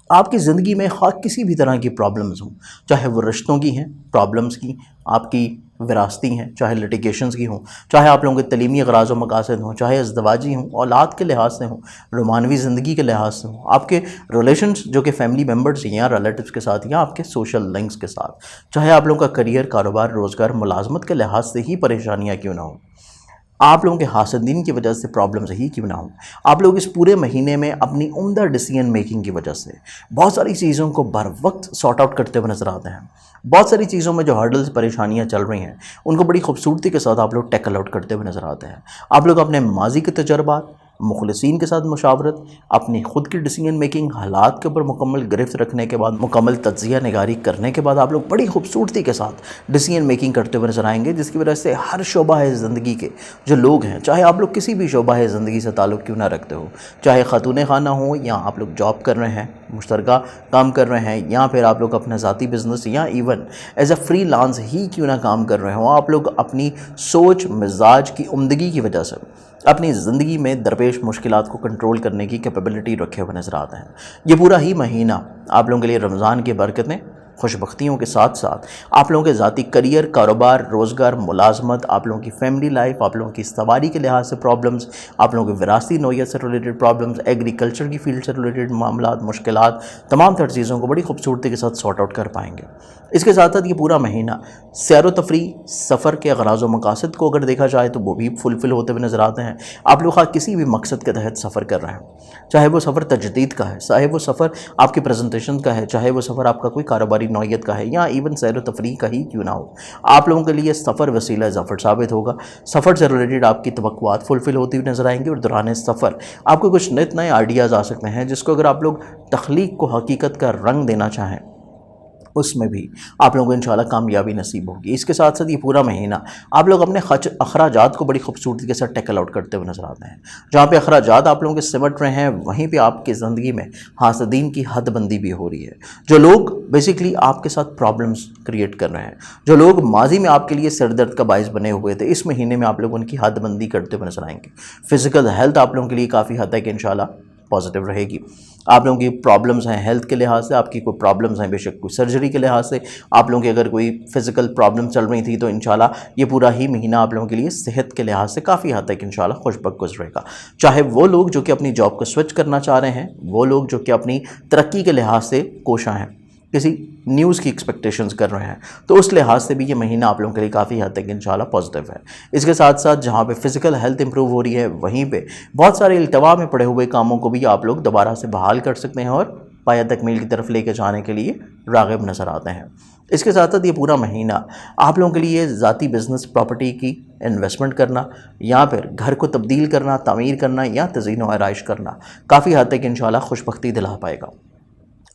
آپ کی زندگی میں خواہ کسی بھی طرح کی پرابلمز ہوں، چاہے وہ رشتوں کی ہیں پرابلمز کی، آپ کی وراثتی ہیں، چاہے لٹیگیشنز کی ہوں، چاہے آپ لوگوں کے تعلیمی اغراض و مقاصد ہوں، چاہے ازدواجی ہوں، اولاد کے لحاظ سے ہوں، رومانوی زندگی کے لحاظ سے ہوں، آپ کے ریلیشنز جو کہ فیملی ممبرز یا ریلیٹیوز کے ساتھ یا آپ کے سوشل لنکس کے ساتھ، چاہے آپ لوگوں کا کریئر، کاروبار، روزگار، ملازمت کے لحاظ سے ہی پریشانیاں کیوں نہ ہوں، آپ لوگوں کے حاسدین کی وجہ سے پرابلمز ہی کیوں نہ ہوں، آپ لوگ اس پورے مہینے میں اپنی عمدہ ڈیسیژن میکنگ کی وجہ سے بہت ساری چیزوں کو بر وقت سارٹ آؤٹ کرتے ہوئے نظر آتے ہیں۔ بہت ساری چیزوں میں جو ہرڈلز، پریشانیاں چل رہی ہیں ان کو بڑی خوبصورتی کے ساتھ آپ لوگ ٹیکل آؤٹ کرتے ہوئے نظر آتے ہیں۔ آپ لوگ اپنے ماضی کے تجربات، مخلصین کے ساتھ مشاورت، اپنی خود کی ڈیسیژن میکنگ، حالات کے اوپر مکمل گرفت رکھنے کے بعد، مکمل تجزیہ نگاری کرنے کے بعد آپ لوگ بڑی خوبصورتی کے ساتھ ڈیسیژن میکنگ کرتے ہوئے نظر آئیں گے، جس کی وجہ سے ہر شعبہ ہے زندگی کے جو لوگ ہیں، چاہے آپ لوگ کسی بھی شعبہ ہے زندگی سے تعلق کیوں نہ رکھتے ہو، چاہے خاتون خانہ ہو یا آپ لوگ جاب کر رہے ہیں، مشترکہ کام کر رہے ہیں، یا پھر آپ لوگ اپنا ذاتی بزنس یا even as a freelance ہی کیوں نہ کام کر رہے ہوں، آپ لوگ اپنی سوچ، مزاج کی عمدگی کی وجہ سے اپنی زندگی میں درپیش مشکلات کو کنٹرول کرنے کی کیپیبلٹی رکھے ہوئے نظر آتے ہیں۔ یہ پورا ہی مہینہ آپ لوگوں کے لیے رمضان کی برکتیں، خوش بختیوں کے ساتھ ساتھ آپ لوگوں کے ذاتی کریئر، کاروبار، روزگار، ملازمت، آپ لوگوں کی فیملی لائف، آپ لوگوں کی سواری کے لحاظ سے پرابلمز، آپ لوگوں کی وراثتی نوعیت سے ریلیٹڈ پرابلمز، ایگریکلچر کی فیلڈ سے ریلیٹڈ معاملات، مشکلات، تمام تر چیزوں کو بڑی خوبصورتی کے ساتھ سارٹ آؤٹ کر پائیں گے۔ اس کے ساتھ ساتھ یہ پورا مہینہ سیر و تفریح، سفر کے اغراض و مقاصد کو اگر دیکھا جائے تو وہ بھی فلفل ہوتے ہوئے نظر آتے ہیں۔ آپ لوگ خواہ کسی بھی مقصد کے تحت سفر کر رہے ہیں، چاہے وہ سفر تجدید کا ہے، چاہے وہ سفر آپ کی پریزنٹیشن کا ہے، چاہے وہ سفر آپ کا کوئی کاروباری نوعیت کا ہے، یا ایون سیر و تفریح کا ہی کیوں نہ ہو، آپ لوگوں کے لیے سفر وسیلہ ظفر ثابت ہوگا۔ سفر سے ریلیٹڈ آپ کی توقعات فلفل ہوتی ہوئی نظر آئیں گی، اور دوران سفر آپ کو کچھ نئے آئیڈیاز آ سکتے ہیں جس کو اگر آپ لوگ تخلیق کو حقیقت کا رنگ دینا چاہیں اس میں بھی آپ لوگوں کو انشاءاللہ کامیابی نصیب ہوگی۔ اس کے ساتھ ساتھ یہ پورا مہینہ آپ لوگ اپنے اخراجات کو بڑی خوبصورتی کے ساتھ ٹیکل آؤٹ کرتے ہوئے نظر آتے ہیں۔ جہاں پہ اخراجات آپ لوگوں کے سمٹ رہے ہیں وہیں پہ آپ کی زندگی میں حاسدین کی حد بندی بھی ہو رہی ہے۔ جو لوگ بیسکلی آپ کے ساتھ پرابلمز کریٹ کر رہے ہیں، جو لوگ ماضی میں آپ کے لیے سر درد کا باعث بنے ہوئے تھے، اس مہینے میں آپ لوگ ان کی حد بندی کرتے ہوئے نظر آئیں گے۔ فزیکل ہیلتھ آپ لوگوں کے لیے کافی حد تک انشاءاللہ پازیٹیو رہے گی۔ آپ لوگوں کی پرابلمز ہیں ہیلتھ کے لحاظ سے، آپ کی کوئی پرابلمز ہیں بے شک کوئی سرجری کے لحاظ سے، آپ لوگوں کی اگر کوئی فزیکل پرابلم چل رہی تھی تو انشاءاللہ یہ پورا ہی مہینہ آپ لوگوں کے لیے صحت کے لحاظ سے کافی حد تک انشاءاللہ خوش بخت گزرے گا۔ چاہے وہ لوگ جو کہ اپنی جاب کو سوئچ کرنا چاہ رہے ہیں، وہ لوگ جو کہ اپنی ترقی کے لحاظ سے کوشاں ہیں، کسی نیوز کی ایکسپیکٹیشنز کر رہے ہیں، تو اس لحاظ سے بھی یہ مہینہ آپ لوگوں کے لیے کافی حد تک انشاءاللہ پازیٹیو ہے۔ اس کے ساتھ ساتھ جہاں پہ فزیکل ہیلتھ امپروو ہو رہی ہے وہیں پہ بہت سارے التوا میں پڑے ہوئے کاموں کو بھی آپ لوگ دوبارہ سے بحال کر سکتے ہیں اور پایہ تکمیل کی طرف لے کے جانے کے لیے راغب نظر آتے ہیں۔ اس کے ساتھ ساتھ یہ پورا مہینہ آپ لوگوں کے لیے ذاتی بزنس، پراپرٹی کی انویسٹمنٹ کرنا یا پھر گھر کو تبدیل کرنا، تعمیر کرنا یا تزئین و آرائش کرنا کافی حد تک انشاءاللہ خوش بختی دلا پائے گا۔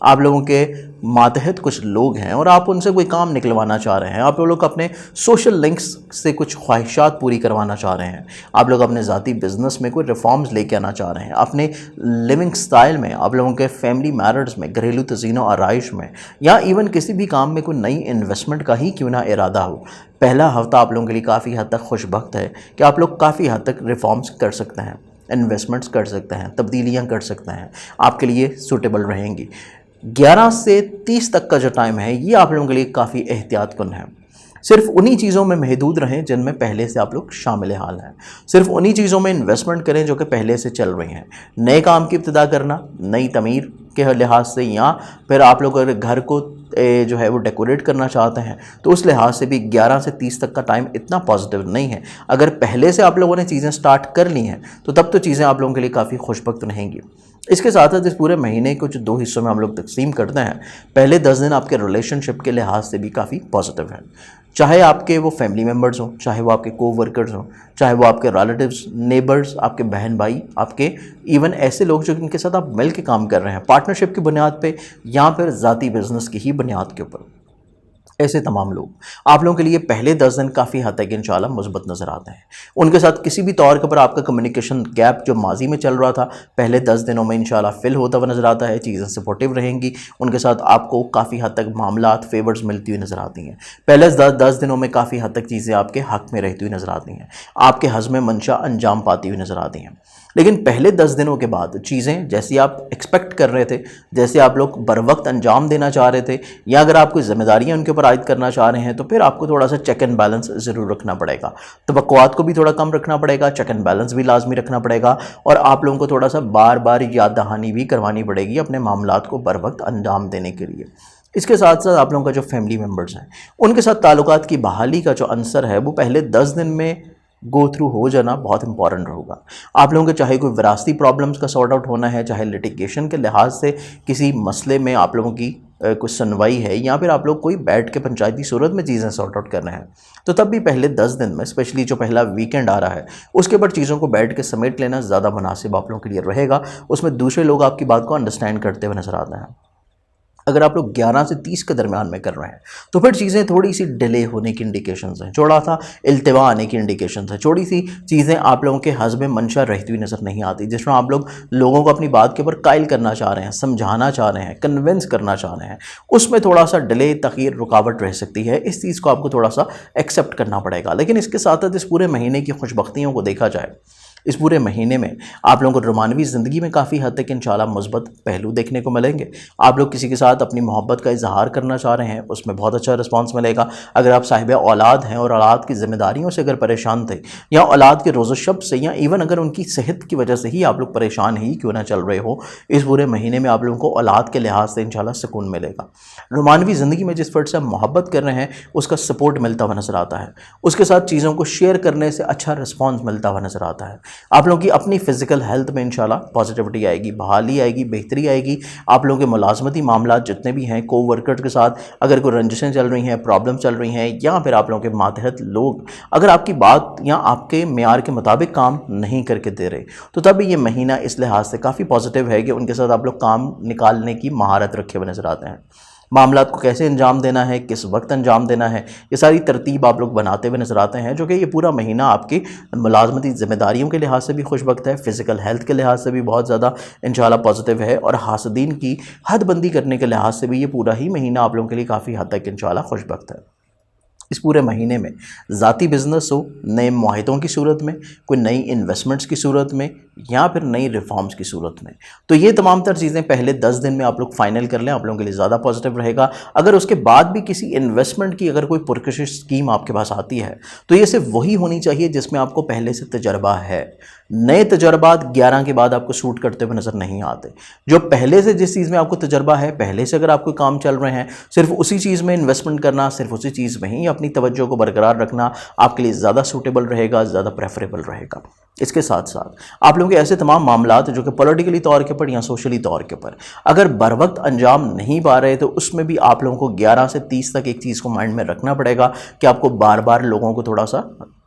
آپ لوگوں کے ماتحت کچھ لوگ ہیں اور آپ ان سے کوئی کام نکلوانا چاہ رہے ہیں، آپ لوگ اپنے سوشل لنکس سے کچھ خواہشات پوری کروانا چاہ رہے ہیں، آپ لوگ اپنے ذاتی بزنس میں کوئی ریفارمز لے کے آنا چاہ رہے ہیں، اپنے لیونگ سٹائل میں، آپ لوگوں کے فیملی میٹرز میں، گھریلو تزئین و آرائش میں، یا ایون کسی بھی کام میں کوئی نئی انویسٹمنٹ کا ہی کیوں نہ ارادہ ہو، پہلا ہفتہ آپ لوگوں کے لیے کافی حد تک خوش بخت ہے کہ آپ لوگ کافی حد تک ریفارمز کر سکتے ہیں، انویسٹمنٹس کر سکتے ہیں، تبدیلیاں کر سکتے ہیں، آپ کے لیے سوٹیبل رہیں گی۔ 11 سے 30 تک کا جو ٹائم ہے یہ آپ لوگوں کے لیے کافی احتیاط کن ہے۔ صرف انہی چیزوں میں محدود رہیں جن میں پہلے سے آپ لوگ شامل حال ہیں، صرف انہی چیزوں میں انویسٹمنٹ کریں جو کہ پہلے سے چل رہی ہیں۔ نئے کام کی ابتدا کرنا، نئی تعمیر کے لحاظ سے، یا پھر آپ لوگ اگر گھر کو جو ہے وہ ڈیکوریٹ کرنا چاہتے ہیں تو اس لحاظ سے بھی 11 سے 30 تک کا ٹائم اتنا پازیٹیو نہیں ہے۔ اگر پہلے سے آپ لوگوں نے چیزیں سٹارٹ کر لی ہیں تو تب تو چیزیں آپ لوگوں کے لیے کافی خوش بخت رہیں گی۔ اس کے ساتھ ساتھ اس پورے مہینے کو جو 2 حصوں میں ہم لوگ تقسیم کرتے ہیں، پہلے 10 دن آپ کے ریلیشن شپ کے لحاظ سے بھی کافی پازیٹیو ہیں، چاہے آپ کے وہ فیملی ممبرز ہوں، چاہے وہ آپ کے کو ورکرز ہوں، چاہے وہ آپ کے ریلیٹیوز، نیبرز، آپ کے بہن بھائی، آپ کے ایون ایسے لوگ جو ان کے ساتھ آپ مل کے کام کر رہے ہیں پارٹنرشپ کی بنیاد پہ یا پھر ذاتی بزنس کی ہی بنیاد کے اوپر، ایسے تمام لوگ آپ لوگوں کے لیے پہلے 10 دن کافی حد تک انشاءاللہ مثبت نظر آتے ہیں۔ ان کے ساتھ کسی بھی طور کے اوپر آپ کا کمیونیکیشن گیپ جو ماضی میں چل رہا تھا پہلے 10 دنوں میں انشاءاللہ فل ہوتا ہوا نظر آتا ہے، چیزیں سپورٹیو رہیں گی، ان کے ساتھ آپ کو کافی حد تک معاملات فیورز ملتی ہوئی نظر آتی ہیں۔ پہلے 10 دنوں میں کافی حد تک چیزیں آپ کے حق میں رہتی ہوئی نظر آتی ہیں، آپ کے حزم منشا انجام پاتی ہوئی نظر آتی ہیں۔ لیکن پہلے 10 دنوں کے بعد چیزیں جیسی آپ ایکسپیکٹ کر رہے تھے، جیسے آپ لوگ بر وقت انجام دینا چاہ رہے تھے، یا اگر آپ کوئی ذمہ داریاں ان کے اوپر عائد کرنا چاہ رہے ہیں تو پھر آپ کو تھوڑا سا چیک اینڈ بیلنس ضرور رکھنا پڑے گا، توقعات کو بھی تھوڑا کم رکھنا پڑے گا، چیک اینڈ بیلنس بھی لازمی رکھنا پڑے گا، اور آپ لوگوں کو تھوڑا سا بار بار یاد دہانی بھی کروانی پڑے گی اپنے معاملات کو بر وقت انجام دینے کے لیے۔ اس کے ساتھ ساتھ آپ لوگوں کا جو فیملی ممبرز ہیں ان کے ساتھ تعلقات کی بحالی کا جو عنصر ہے وہ پہلے 10 دن میں گو تھرو ہو جانا بہت امپورٹنٹ ہوگا۔ آپ لوگوں کے چاہے کوئی وراثتی پرابلمز کا سارٹ آؤٹ ہونا ہے، چاہے لٹیگیشن کے لحاظ سے کسی مسئلے میں آپ لوگوں کی کوئی سنوائی ہے، یا پھر آپ لوگ کوئی بیٹھ کے پنچایتی صورت میں چیزیں سارٹ آؤٹ کر رہے ہیں، تو تب بھی پہلے 10 دن میں اسپیشلی جو پہلا ویکینڈ آ رہا ہے اس کے اوپر چیزوں کو بیٹھ کے سمیٹ لینا زیادہ مناسب آپ لوگوں کے لیے رہے گا، اس میں دوسرے لوگ آپ کی بات کو انڈرسٹینڈ کرتے ہوئے نظر آتے ہیں۔ اگر آپ لوگ 11 سے 30 کے درمیان میں کر رہے ہیں تو پھر چیزیں تھوڑی سی ڈیلے ہونے کی انڈیکیشنز ہیں، تھوڑا سا التوا آنے کی انڈیکیشنز ہیں، تھوڑی سی چیزیں آپ لوگوں کے حزم منشا رہتی ہوئی نظر نہیں آتی، جس میں آپ لوگ لوگوں کو اپنی بات کے اوپر قائل کرنا چاہ رہے ہیں، سمجھانا چاہ رہے ہیں، کنونس کرنا چاہ رہے ہیں، اس میں تھوڑا سا ڈیلے، تاخیر، رکاوٹ رہ سکتی ہے۔ اس چیز کو آپ کو تھوڑا سا ایکسیپٹ کرنا پڑے گا۔ لیکن اس کے ساتھ ساتھ اس پورے مہینے کی خوش بختیوں کو دیکھا جائے، اس پورے مہینے میں آپ لوگوں کو رومانوی زندگی میں کافی حد تک انشاءاللہ مثبت پہلو دیکھنے کو ملیں گے۔ آپ لوگ کسی کے ساتھ اپنی محبت کا اظہار کرنا چاہ رہے ہیں، اس میں بہت اچھا رسپانس ملے گا۔ اگر آپ صاحب اولاد ہیں اور اولاد کی ذمہ داریوں سے اگر پریشان تھے، یا اولاد کے روز و شب سے، یا ایون اگر ان کی صحت کی وجہ سے ہی آپ لوگ پریشان ہی کیوں نہ چل رہے ہو، اس پورے مہینے میں آپ لوگوں کو اولاد کے لحاظ سے انشاءاللہ سکون ملے گا۔ رومانوی زندگی میں جس فرد سے آپ محبت کر رہے ہیں اس کا سپورٹ ملتا ہوا نظر آتا ہے، اس کے ساتھ چیزوں کو شیئر کرنے سے اچھا رسپانس ملتا ہوا نظر آتا ہے۔ آپ لوگوں کی اپنی فزیکل ہیلتھ میں انشاءاللہ پازیٹیوٹی آئے گی، بحالی آئے گی، بہتری آئے گی۔ آپ لوگوں کے ملازمتی معاملات جتنے بھی ہیں، کو ورکر کے ساتھ اگر کوئی رنجشیں چل رہی ہیں، پرابلم چل رہی ہیں، یا پھر آپ لوگوں کے ماتحت لوگ اگر آپ کی بات یا آپ کے معیار کے مطابق کام نہیں کر کے دے رہے، تو تب یہ مہینہ اس لحاظ سے کافی پازیٹیو ہے کہ ان کے ساتھ آپ لوگ کام نکالنے کی مہارت رکھے ہوئے نظر آتے ہیں۔ معاملات کو کیسے انجام دینا ہے، کس وقت انجام دینا ہے، یہ ساری ترتیب آپ لوگ بناتے ہوئے نظر آتے ہیں، جو کہ یہ پورا مہینہ آپ کی ملازمتی ذمہ داریوں کے لحاظ سے بھی خوش بخت ہے، فزیکل ہیلتھ کے لحاظ سے بھی بہت زیادہ انشاءاللہ پازیٹیو ہے، اور حاسدین کی حد بندی کرنے کے لحاظ سے بھی یہ پورا ہی مہینہ آپ لوگوں کے لیے کافی حد تک انشاءاللہ خوش بخت ہے۔ اس پورے مہینے میں ذاتی بزنس ہو، نئے معاہدوں کی صورت میں، کوئی نئی انویسٹمنٹس کی صورت میں، یا پھر نئی ریفارمز کی صورت میں، تو یہ تمام تر چیزیں پہلے 10 دن میں آپ لوگ فائنل کر لیں، آپ لوگوں کے لیے زیادہ پازیٹیو رہے گا۔ اگر اس کے بعد بھی کسی انویسٹمنٹ کی اگر کوئی پرکشش اسکیم آپ کے پاس آتی ہے تو یہ صرف وہی ہونی چاہیے جس میں آپ کو پہلے سے تجربہ ہے۔ نئے تجربات 11 کے بعد آپ کو سوٹ کرتے ہوئے نظر نہیں آتے۔ جو پہلے سے جس چیز میں آپ کو تجربہ ہے، پہلے سے اگر آپ کوئی کام چل رہے ہیں، صرف اسی چیز میں انویسٹمنٹ کرنا، صرف اسی چیز میں ہی اپنی توجہ کو برقرار رکھنا آپ کے لیے زیادہ سوٹیبل رہے گا، زیادہ پریفریبل رہے گا۔ اس کے ساتھ ساتھ آپ لوگوں کے ایسے تمام معاملات جو کہ پولیٹیکلی طور کے اوپر یا سوشلی طور کے اوپر اگر بر وقت انجام نہیں پا رہے، تو اس میں بھی آپ لوگوں کو 11 سے 30 تک ایک چیز کو مائنڈ میں رکھنا پڑے گا کہ آپ کو بار بار لوگوں کو تھوڑا سا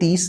30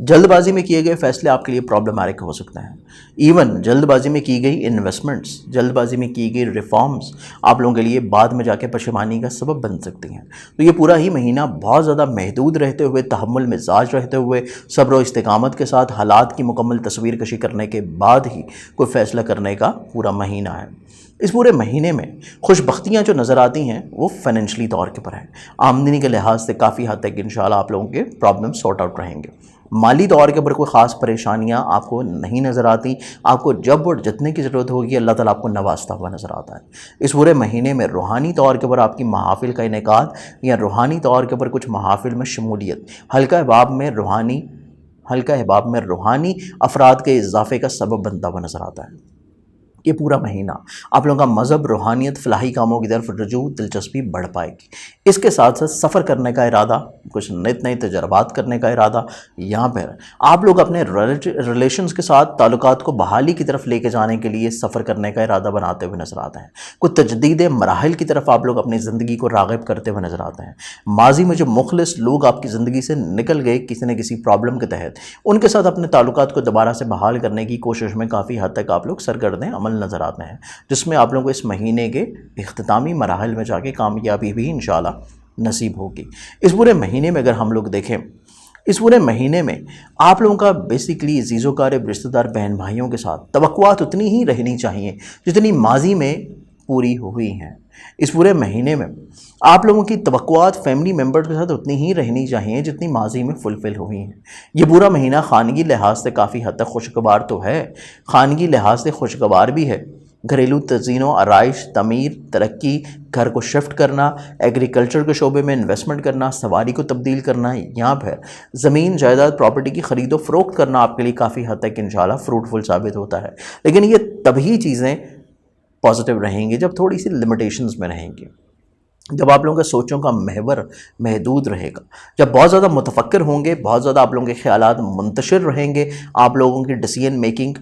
جلد بازی میں کیے گئے فیصلے آپ کے لیے پرابلمٹک ہو سکتے ہیں. ایون جلد بازی میں کی گئی انویسٹمنٹس، جلد بازی میں کی گئی ریفارمز آپ لوگوں کے لیے بعد میں جا کے پشیمانی کا سبب بن سکتی ہیں. تو یہ پورا ہی مہینہ بہت زیادہ محدود رہتے ہوئے، تحمل مزاج رہتے ہوئے، صبر و استقامت کے ساتھ حالات کی مکمل تصویر کشی کرنے کے بعد ہی کوئی فیصلہ کرنے کا پورا مہینہ ہے. اس پورے مہینے میں خوش بختیاں جو نظر آتی ہیں وہ فائنینشلی طور کے پر ہیں. آمدنی کے لحاظ سے کافی حد تک انشاءاللہ آپ لوگوں کے پرابلم سارٹ آؤٹ رہیں گے. مالی طور کے اوپر کوئی خاص پریشانیاں آپ کو نہیں نظر آتی. آپ کو جب اور جتنے کی ضرورت ہوگی اللہ تعالیٰ آپ کو نوازتا ہوا نظر آتا ہے. اس پورے مہینے میں روحانی طور کے اوپر آپ کی محافل کا انعقاد یا روحانی طور کے اوپر کچھ محافل میں شمولیت حلقہ احباب میں روحانی افراد کے اضافے کا سبب بنتا ہوا نظر آتا ہے. یہ پورا مہینہ آپ لوگوں کا مذہب، روحانیت، فلاحی کاموں کی طرف رجوع، دلچسپی بڑھ پائے گی. اس کے ساتھ ساتھ سفر کرنے کا ارادہ، کچھ نئے تجربات کرنے کا ارادہ، یہاں پر آپ لوگ اپنے ریلیشنز کے ساتھ تعلقات کو بحالی کی طرف لے کے جانے کے لیے سفر کرنے کا ارادہ بناتے ہوئے نظر آتے ہیں. کچھ تجدید مراحل کی طرف آپ لوگ اپنی زندگی کو راغب کرتے ہوئے نظر آتے ہیں. ماضی میں جو مخلص لوگ آپ کی زندگی سے نکل گئے کسی نہ کسی پرابلم کے تحت، ان کے ساتھ اپنے تعلقات کو دوبارہ سے بحال کرنے کی کوشش میں کافی حد تک آپ لوگ سرگرم عمل نظر آتے ہیں، جس میں آپ لوگوں کو اس مہینے کے اختتامی مراحل میں جا کے کامیابی بھی انشاءاللہ نصیب ہوگی. اس پورے مہینے میں اگر ہم لوگ دیکھیں، اس پورے مہینے میں آپ لوگوں کا بیسیکلی عزیز و قارب رشتہ دار بہن بھائیوں کے ساتھ توقعات اتنی ہی رہنی چاہیے جتنی ماضی میں پوری ہوئی ہیں. اس پورے مہینے میں آپ لوگوں کی توقعات فیملی ممبرز کے ساتھ اتنی ہی رہنی چاہیے جتنی ماضی میں فلفل ہوئی ہیں. یہ پورا مہینہ خانگی لحاظ سے کافی حد تک خوشگوار تو ہے، خانگی لحاظ سے خوشگوار بھی ہے. گھریلو تزئین و آرائش، تعمیر، ترقی، گھر کو شفٹ کرنا، ایگریکلچر کے شعبے میں انویسٹمنٹ کرنا، سواری کو تبدیل کرنا، یہاں پر زمین جائیداد پراپرٹی کی خرید و فروخت کرنا آپ کے لیے کافی حد تک انشاءاللہ فروٹفل ثابت ہوتا ہے. لیکن یہ تبھی چیزیں پازیٹیو رہیں گی جب تھوڑی سی لمیٹیشنز میں رہیں گی، جب آپ لوگوں کے سوچوں کا محور محدود رہے گا، جب بہت زیادہ متفکر ہوں گے، بہت زیادہ آپ لوگوں کے خیالات منتشر رہیں گے، آپ لوگوں کی ڈیسیژن میکنگ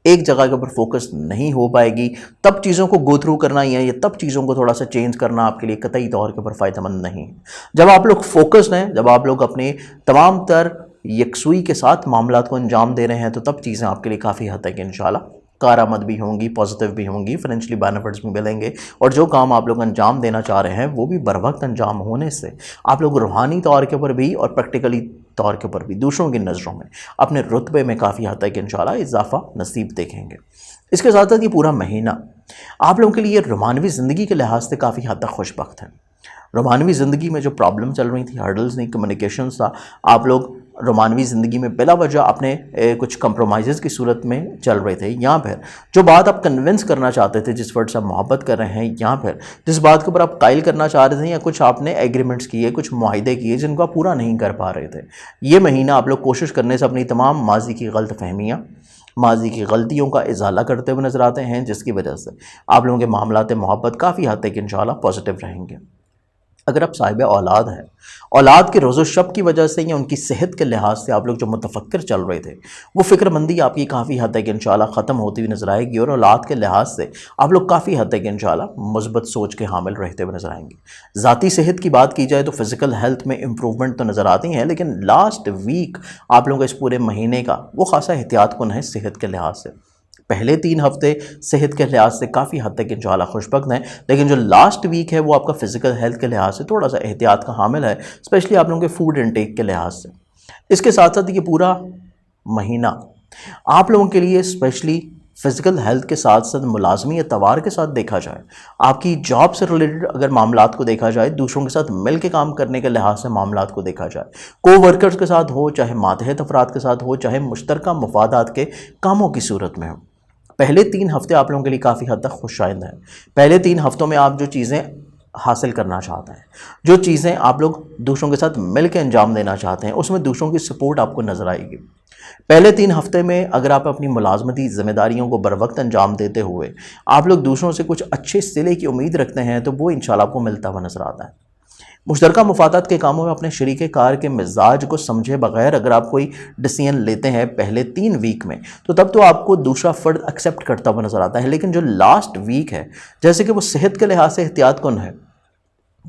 ایک جگہ کے اوپر فوکس نہیں ہو پائے گی، تب چیزوں کو گو تھرو کرنا یا تب چیزوں کو تھوڑا سا چینج کرنا آپ کے لیے قطعی طور کے اوپر فائدہ مند نہیں. جب آپ لوگ فوکسڈ ہیں، جب آپ لوگ اپنے تمام تر یکسوئی کے ساتھ معاملات کو انجام دے رہے ہیں، تو تب چیزیں آپ کے لیے کافی حد تک انشاءاللہ کارآمد بھی ہوں گی، پازیٹیو بھی ہوں گی، فائنینشلی بینیفٹس بھی ملیں گے. اور جو کام آپ لوگ انجام دینا چاہ رہے ہیں وہ بھی بر وقت انجام ہونے سے آپ لوگ روحانی طور کے اوپر بھی اور پریکٹیکلی طور کے اوپر بھی دوسروں کی نظروں میں اپنے رتبے میں کافی حد تک انشاءاللہ اضافہ نصیب دیکھیں گے. اس کے ساتھ ساتھ یہ پورا مہینہ آپ لوگوں کے لیے رومانوی زندگی کے لحاظ سے کافی حد تک خوش بخت ہے. رومانوی زندگی میں جو پرابلم چل رہی تھی، ہرڈلز نہیں، کمیونیکیشنز تھا، آپ لوگ رومانوی زندگی میں بلا وجہ اپنے کچھ کمپرومائزز کی صورت میں چل رہے تھے. یہاں پھر جو بات آپ کنونس کرنا چاہتے تھے، جس ورڈ سے آپ محبت کر رہے ہیں، یہاں پھر جس بات کے اوپر آپ قائل کرنا چاہ رہے تھے یا کچھ آپ نے ایگریمنٹس کیے، کچھ معاہدے کیے جن کو آپ پورا نہیں کر پا رہے تھے، یہ مہینہ آپ لوگ کوشش کرنے سے اپنی تمام ماضی کی غلط فہمیاں، ماضی کی غلطیوں کا ازالہ کرتے ہوئے نظر آتے ہیں، جس کی وجہ سے آپ لوگوں کے معاملات محبت کافی حد تک انشاءاللہ پازیٹیو رہیں گے. اگر آپ صاحب اولاد ہیں، اولاد کے روز و شب کی وجہ سے یا ان کی صحت کے لحاظ سے آپ لوگ جو متفکر چل رہے تھے، وہ فکر مندی آپ کی کافی حد تک انشاءاللہ ختم ہوتی ہوئی نظر آئے گی، اور اولاد کے لحاظ سے آپ لوگ کافی حد تک انشاءاللہ مثبت سوچ کے حامل رہتے ہوئے نظر آئیں گے. ذاتی صحت کی بات کی جائے تو فزیکل ہیلتھ میں امپروومنٹ تو نظر آتی ہیں، لیکن لاسٹ ویک آپ لوگوں کا اس پورے مہینے کا وہ خاصا احتیاط کن ہے صحت کے لحاظ سے. پہلے 3 ہفتے صحت کے لحاظ سے کافی حد تک انشاءاللہ خوش بخت ہیں، لیکن جو لاسٹ ویک ہے وہ آپ کا فزیکل ہیلتھ کے لحاظ سے تھوڑا سا احتیاط کا حامل ہے، اسپیشلی آپ لوگوں کے فوڈ انٹیک کے لحاظ سے. اس کے ساتھ ساتھ یہ پورا مہینہ آپ لوگوں کے لیے اسپیشلی فزیکل ہیلتھ کے ساتھ ساتھ ملازمی اعتبار کے ساتھ دیکھا جائے، آپ کی جاب سے ریلیٹڈ اگر معاملات کو دیکھا جائے، دوسروں کے ساتھ مل کے کام کرنے کے لحاظ سے معاملات کو دیکھا جائے، کو ورکرز کے ساتھ ہو، چاہے ماتحت افراد کے ساتھ ہو، چاہے مشترکہ مفادات کے کاموں کی صورت میں ہو، پہلے 3 ہفتے آپ لوگوں کے لیے کافی حد تک خوشائند ہیں. پہلے 3 ہفتوں میں آپ جو چیزیں حاصل کرنا چاہتے ہیں، جو چیزیں آپ لوگ دوسروں کے ساتھ مل کے انجام دینا چاہتے ہیں، اس میں دوسروں کی سپورٹ آپ کو نظر آئے گی. پہلے 3 ہفتے میں اگر آپ اپنی ملازمتی ذمہ داریوں کو بر وقت انجام دیتے ہوئے آپ لوگ دوسروں سے کچھ اچھے صلے کی امید رکھتے ہیں، تو وہ انشاءاللہ آپ کو ملتا ہوا نظر آتا ہے. مشترکہ مفادات کے کاموں میں اپنے شریک کار کے مزاج کو سمجھے بغیر اگر آپ کوئی ڈیسیژن لیتے ہیں پہلے 3 ویک میں، تو تب تو آپ کو دوسرا فرد ایکسیپٹ کرتا ہوا نظر آتا ہے. لیکن جو لاسٹ ویک ہے، جیسے کہ وہ صحت کے لحاظ سے احتیاط کن ہے،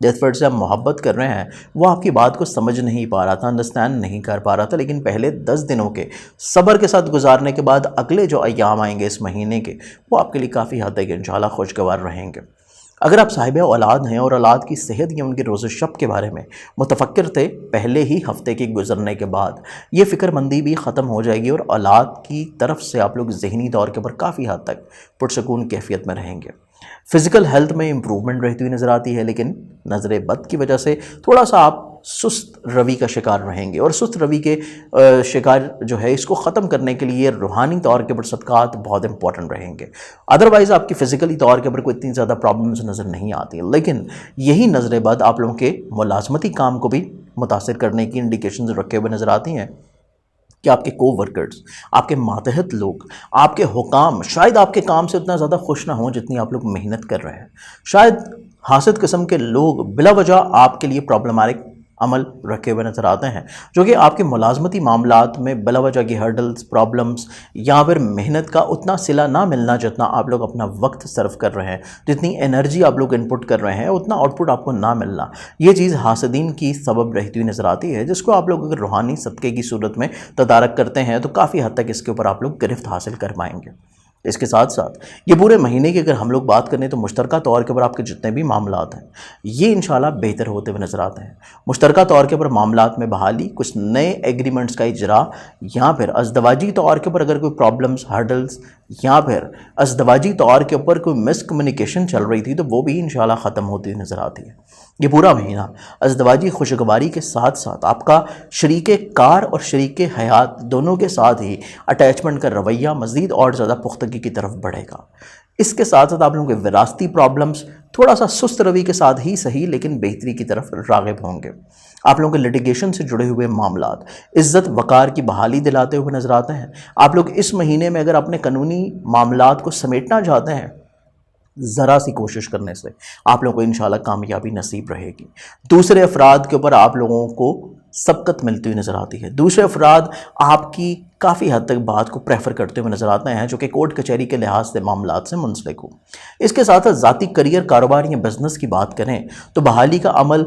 جس فرد سے آپ محبت کر رہے ہیں وہ آپ کی بات کو سمجھ نہیں پا رہا تھا، انڈرسٹینڈ نہیں کر پا رہا تھا، لیکن پہلے 10 دنوں کے صبر کے ساتھ گزارنے کے بعد اگلے جو ایام آئیں گے اس مہینے کے، وہ آپ کے لیے کافی حد تک انشاءاللہ خوشگوار رہیں گے۔ اگر آپ صاحب اولاد ہیں اور اولاد کی صحت یا ان کے روز و شب کے بارے میں متفکر تھے پہلے ہی ہفتے کے گزرنے کے بعد، یہ فکر مندی بھی ختم ہو جائے گی اور اولاد کی طرف سے آپ لوگ ذہنی طور کے اوپر کافی حد تک پرسکون کیفیت میں رہیں گے۔ فزیکل ہیلتھ میں امپروومنٹ رہتی ہوئی نظر آتی ہے، لیکن نظر بد کی وجہ سے تھوڑا سا آپ سست روی کا شکار رہیں گے، اور سست روی کے شکار جو ہے اس کو ختم کرنے کے لیے روحانی طور کے اوپر صدقات بہت امپورٹنٹ رہیں گے۔ ادروائز آپ کی فزیکلی طور کے اوپر کوئی اتنی زیادہ پرابلمز نظر نہیں آتی، لیکن یہی نظر بد آپ لوگوں کے ملازمتی کام کو بھی متاثر کرنے کی انڈیکیشنز رکھے ہوئے نظر آتی ہیں کہ آپ کے کو ورکرز، آپ کے ماتحت لوگ، آپ کے حکام شاید آپ کے کام سے اتنا زیادہ خوش نہ ہوں جتنی آپ لوگ محنت کر رہے ہیں۔ شاید حاسد قسم کے لوگ بلا وجہ آپ کے لیے پرابلماتک عمل رکھے ہوئے نظر آتے ہیں، جو کہ آپ کے ملازمتی معاملات میں بلا وجہ کی ہرڈلز، پرابلمز یا پھر محنت کا اتنا صلہ نہ ملنا جتنا آپ لوگ اپنا وقت صرف کر رہے ہیں، جتنی انرجی آپ لوگ انپٹ کر رہے ہیں اتنا آؤٹ پٹ آپ کو نہ ملنا، یہ چیز حاسدین کی سبب رہتی ہوئی نظر آتی ہے، جس کو آپ لوگ اگر روحانی صدقے کی صورت میں تدارک کرتے ہیں تو کافی حد تک اس کے اوپر آپ لوگ گرفت حاصل کر پائیں گے۔ اس کے ساتھ ساتھ یہ پورے مہینے کی اگر ہم لوگ بات کریں تو مشترکہ طور کے اوپر آپ کے جتنے بھی معاملات ہیں یہ انشاءاللہ بہتر ہوتے ہوئے نظر آتے ہیں۔ مشترکہ طور کے اوپر معاملات میں بحالی، کچھ نئے ایگریمنٹس کا اجرا، یا پھر ازدواجی طور کے اوپر اگر کوئی پرابلمز، ہرڈلز یا پھر ازدواجی طور کے اوپر کوئی مس کمیونیکیشن چل رہی تھی تو وہ بھی انشاءاللہ ختم ہوتی ہوئی نظر آتی ہے۔ یہ پورا مہینہ ازدواجی خوشگواری کے ساتھ ساتھ آپ کا شریک کار اور شریک حیات دونوں کے ساتھ ہی اٹیچمنٹ کا رویہ مزید اور زیادہ پختگی کی طرف بڑھے گا۔ اس کے ساتھ ساتھ آپ لوگوں کے وراثتی پرابلمز تھوڑا سا سست روی کے ساتھ ہی صحیح لیکن بہتری کی طرف راغب ہوں گے۔ آپ لوگوں کے لیٹیگیشن سے جڑے ہوئے معاملات عزت وقار کی بحالی دلاتے ہوئے نظر آتے ہیں۔ آپ لوگ اس مہینے میں اگر اپنے قانونی معاملات کو سمیٹنا چاہتے ہیں، ذرا سی کوشش کرنے سے آپ لوگوں کو انشاءاللہ کامیابی نصیب رہے گی۔ دوسرے افراد کے اوپر آپ لوگوں کو سبقت ملتی ہوئی نظر آتی ہے، دوسرے افراد آپ کی کافی حد تک بات کو پریفر کرتے ہوئے نظر آتے ہیں، جو کہ کورٹ کچہری کے لحاظ سے معاملات سے منسلک ہو۔ اس کے ساتھ ساتھ ذاتی کریئر، کاروبار یا بزنس کی بات کریں تو بحالی کا عمل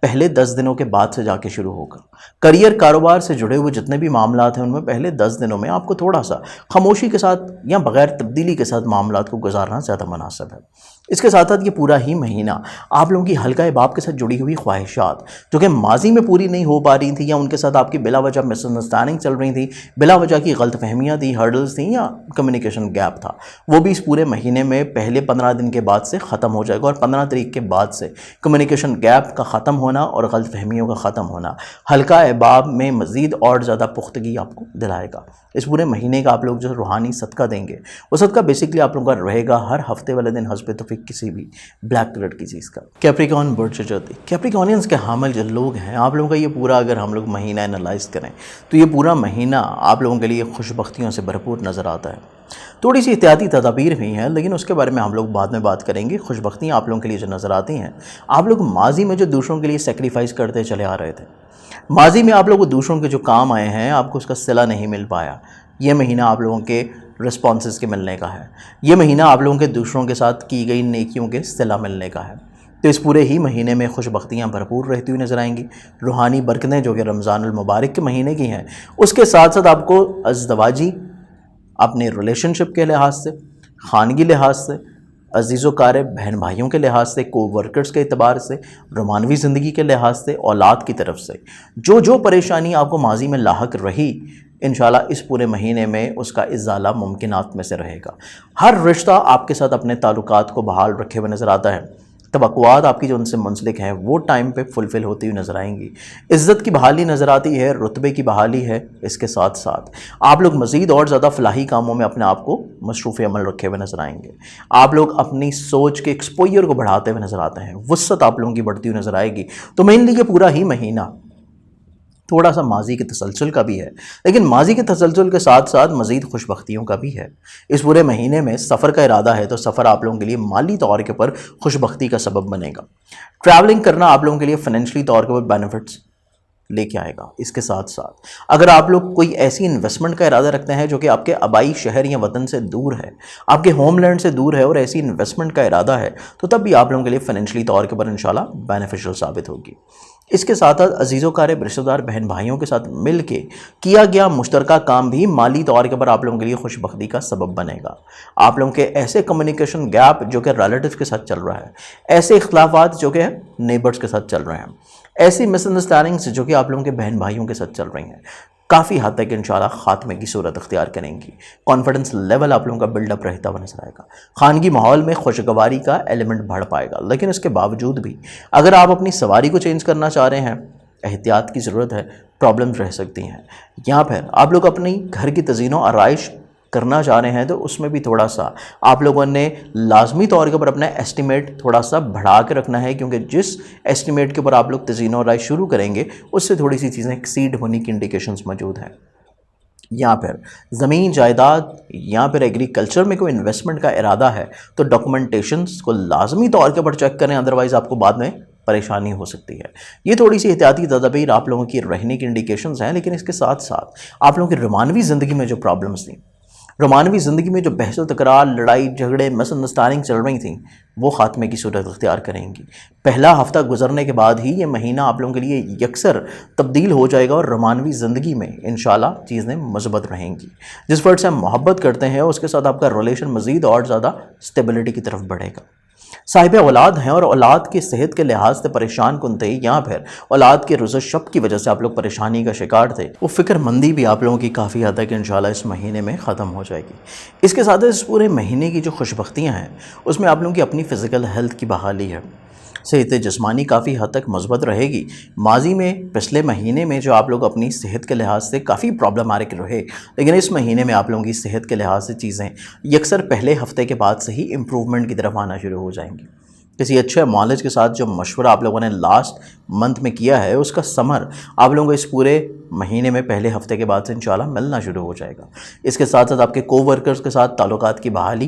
پہلے 10 دنوں کے بعد سے جا کے شروع ہوگا۔ کریئر، کاروبار سے جڑے ہوئے جتنے بھی معاملات ہیں ان میں پہلے 10 دنوں میں آپ کو تھوڑا سا خاموشی کے ساتھ یا بغیر تبدیلی کے ساتھ معاملات کو گزارنا زیادہ مناسب ہے۔ اس کے ساتھ ساتھ یہ پورا ہی مہینہ آپ لوگوں کی حلقہ باب کے ساتھ جڑی ہوئی خواہشات جو کہ ماضی میں پوری نہیں ہو پا رہی تھیں یا ان کے ساتھ آپ کی بلا وجہ مس انڈرسٹینڈنگ چل رہی تھی، بلا وجہ کی غلط فہمیاں تھیں، ہرڈلز تھیں یا کمیونیکیشن گیپ تھا، وہ بھی اس پورے مہینے میں پہلے 15 دن کے بعد سے ختم ہو جائے گا، اور 15 تاریخ کے بعد سے کمیونیکیشن گیپ کا ختم ہونا اور غلط فہمیوں کا ختم ہونا حلقہ باب میں مزید اور زیادہ پختگی آپ کو دلائے گا۔ اس پورے مہینے کا آپ لوگ جو روحانی صدقہ دیں گے وہ صدقہ بیسکلی آپ لوگوں کا رہے گا ہر ہفتے والے دن حسب توفیق کسی بھی بلیک کلر کی چیز کا۔ کیپریکون برڈ سے جاتی کیپریکونینز کے حامل جو لوگ ہیں آپ لوگوں کا یہ پورا اگر ہم لوگ مہینہ انالائز کریں تو یہ پورا مہینہ آپ لوگوں کے لیے خوش بختیوں سے بھرپور نظر آتا ہے۔ تھوڑی سی احتیاطی تدابیر بھی ہیں لیکن اس کے بارے میں ہم لوگ بعد میں بات کریں گے۔ خوش بختیاں آپ لوگوں کے لیے جو نظر آتی ہیں، آپ لوگ ماضی میں جو دوسروں کے لیے سیکریفائس کرتے چلے آ رہے تھے، ماضی میں آپ لوگ دوسروں کے جو کام آئے ہیں آپ کو اس کا صلہ نہیں مل پایا، یہ مہینہ آپ لوگوں کے رسپانسز کے ملنے کا ہے، یہ مہینہ آپ لوگوں کے دوسروں کے ساتھ کی گئی نیکیوں کے صلہ ملنے کا ہے۔ تو اس پورے ہی مہینے میں خوش بختیاں بھرپور رہتی ہوئی نظر آئیں گی، روحانی برکتیں جو کہ رمضان المبارک کے مہینے کی ہیں، اس کے ساتھ ساتھ آپ کو ازدواجی اپنے ریلیشن شپ کے لحاظ سے، خانگی لحاظ سے، عزیز و قارب بہن بھائیوں کے لحاظ سے، کو ورکرز کے اعتبار سے، رومانوی زندگی کے لحاظ سے، اولاد کی طرف سے جو پریشانی آپ کو ماضی میں لاحق رہی، انشاءاللہ اس پورے مہینے میں اس کا ازالہ ممکنات میں سے رہے گا۔ ہر رشتہ آپ کے ساتھ اپنے تعلقات کو بحال رکھے ہوئے نظر آتا ہے، توقعات آپ کی جو ان سے منسلک ہیں وہ ٹائم پہ فلفل ہوتی ہوئی نظر آئیں گی، عزت کی بحالی نظر آتی ہے، رتبے کی بحالی ہے۔ اس کے ساتھ ساتھ آپ لوگ مزید اور زیادہ فلاحی کاموں میں اپنے آپ کو مصروف عمل رکھے ہوئے نظر آئیں گے، آپ لوگ اپنی سوچ کے ایکسپوئر کو بڑھاتے ہوئے نظر آتے ہیں، وسعت آپ لوگوں کی بڑھتی ہوئی نظر آئے گی۔ تو مینلی یہ پورا ہی مہینہ تھوڑا سا ماضی کے تسلسل کا بھی ہے، لیکن ماضی کے تسلسل کے ساتھ ساتھ مزید خوش بختیوں کا بھی ہے۔ اس پورے مہینے میں سفر کا ارادہ ہے تو سفر آپ لوگوں کے لیے مالی طور کے اوپر خوش بختی کا سبب بنے گا۔ ٹریولنگ کرنا آپ لوگوں کے لیے فائنینشلی طور کے اوپر بینیفٹس لے کے آئے گا۔ اس کے ساتھ ساتھ اگر آپ لوگ کوئی ایسی انویسٹمنٹ کا ارادہ رکھتے ہیں جو کہ آپ کے آبائی شہر یا وطن سے دور ہے، آپ کے ہوم لینڈ سے دور ہے، اور ایسی انویسٹمنٹ کا ارادہ ہے، تو تب بھی آپ لوگوں کے لیے فائنینشلی طور کے پر انشاءاللہ بینیفیشل ثابت ہوگی۔ اس کے ساتھ ساتھ عزیز و قارب رشتہ دار بہن بھائیوں کے ساتھ مل کے کیا گیا مشترکہ کام بھی مالی طور کے پر آپ لوگوں کے لیے خوش بختی کا سبب بنے گا۔ آپ لوگوں کے ایسے کمیونیکیشن گیپ جو کہ ریلیٹیوز کے ساتھ چل رہا ہے، ایسے اختلافات جو کہ نیبرز کے ساتھ چل رہے ہیں، ایسی مس انڈرسٹینڈنگس جو کہ آپ لوگوں کے بہن بھائیوں کے ساتھ چل رہی ہیں، کافی حد تک انشاءاللہ خاتمے کی صورت اختیار کریں گی۔ کانفیڈنس لیول آپ لوگوں کا بلڈ اپ رہتا ہوا نظر آئے گا۔ خانگی ماحول میں خوشگواری کا ایلیمنٹ بڑھ پائے گا، لیکن اس کے باوجود بھی اگر آپ اپنی سواری کو چینج کرنا چاہ رہے ہیں، احتیاط کی ضرورت ہے، پرابلمز رہ سکتی ہیں۔ یا پھر آپ لوگ اپنی گھر کی تزئین و آرائش کرنا چاہ رہے ہیں تو اس میں بھی تھوڑا سا آپ لوگوں نے لازمی طور کے اوپر اپنا ایسٹیمیٹ تھوڑا سا بڑھا کے رکھنا ہے، کیونکہ جس ایسٹیمیٹ کے اوپر آپ لوگ تزئین و آرائش شروع کریں گے اس سے تھوڑی سی چیزیں ایکسیڈ ہونے کی انڈیکیشنز موجود ہیں۔ یا پھر زمین جائیداد یا پھر ایگریکلچر میں کوئی انویسٹمنٹ کا ارادہ ہے تو ڈاکومنٹیشنز کو لازمی طور کے اوپر چیک کریں، ادروائز آپ کو بعد میں پریشانی ہو سکتی ہے۔ یہ تھوڑی سی احتیاطی تدابیر آپ لوگوں کی رہنے کی انڈیکیشنز ہیں، لیکن اس کے ساتھ ساتھ آپ لوگوں کی رومانوی زندگی میں جو پرابلمز تھیں، رومانوی زندگی میں جو بحث و تکرار، لڑائی جھگڑے، مس انڈرسٹینڈنگ چل رہی تھیں، وہ خاتمے کی صورت اختیار کریں گی۔ پہلا ہفتہ گزرنے کے بعد ہی یہ مہینہ آپ لوگوں کے لیے یکسر تبدیل ہو جائے گا، اور رومانوی زندگی میں انشاءاللہ چیزیں مثبت رہیں گی۔ جس فرد سے ہم محبت کرتے ہیں اس کے ساتھ آپ کا ریلیشن مزید اور زیادہ اسٹیبلٹی کی طرف بڑھے گا۔ صاحب اولاد ہیں اور اولاد کی صحت کے لحاظ سے پریشان کن تھے، یا پھر اولاد کے روز و شب کی وجہ سے آپ لوگ پریشانی کا شکار تھے، وہ فکر مندی بھی آپ لوگوں کی کافی حد تک انشاءاللہ اس مہینے میں ختم ہو جائے گی۔ اس کے ساتھ اس پورے مہینے کی جو خوش بختیاں ہیں اس میں آپ لوگوں کی اپنی فزیکل ہیلتھ کی بحالی ہے، صحت جسمانی کافی حد تک مثبت رہے گی۔ ماضی میں پچھلے مہینے میں جو آپ لوگ اپنی صحت کے لحاظ سے کافی پرابلماتک رہے، لیکن اس مہینے میں آپ لوگوں کی صحت کے لحاظ سے چیزیں یکسر پہلے ہفتے کے بعد سے ہی امپروومنٹ کی طرف آنا شروع ہو جائیں گی۔ کسی اچھے معالج کے ساتھ جو مشورہ آپ لوگوں نے لاسٹ منتھ میں کیا ہے اس کا ثمر آپ لوگوں کو اس پورے مہینے میں پہلے ہفتے کے بعد سے انشاءاللہ ملنا شروع ہو جائے گا۔ اس کے ساتھ ساتھ آپ کے کو ورکرز کے ساتھ تعلقات کی بحالی،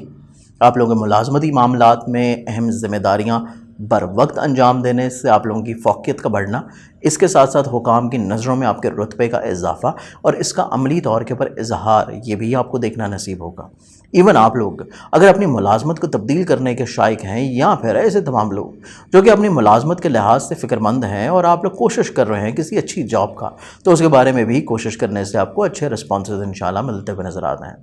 آپ لوگوں کے ملازمتی معاملات میں اہم ذمہ داریاں بر وقت انجام دینے سے آپ لوگوں کی فوقیت کا بڑھنا، اس کے ساتھ ساتھ حکام کی نظروں میں آپ کے رتبے کا اضافہ اور اس کا عملی طور کے پر اظہار، یہ بھی آپ کو دیکھنا نصیب ہوگا۔ ایون آپ لوگ اگر اپنی ملازمت کو تبدیل کرنے کے شائق ہیں، یا پھر ایسے تمام لوگ جو کہ اپنی ملازمت کے لحاظ سے فکر مند ہیں اور آپ لوگ کوشش کر رہے ہیں کسی اچھی جاب کا، تو اس کے بارے میں بھی کوشش کرنے سے آپ کو اچھے رسپانسز انشاءاللہ ملتے ہوئے نظر آتے ہیں۔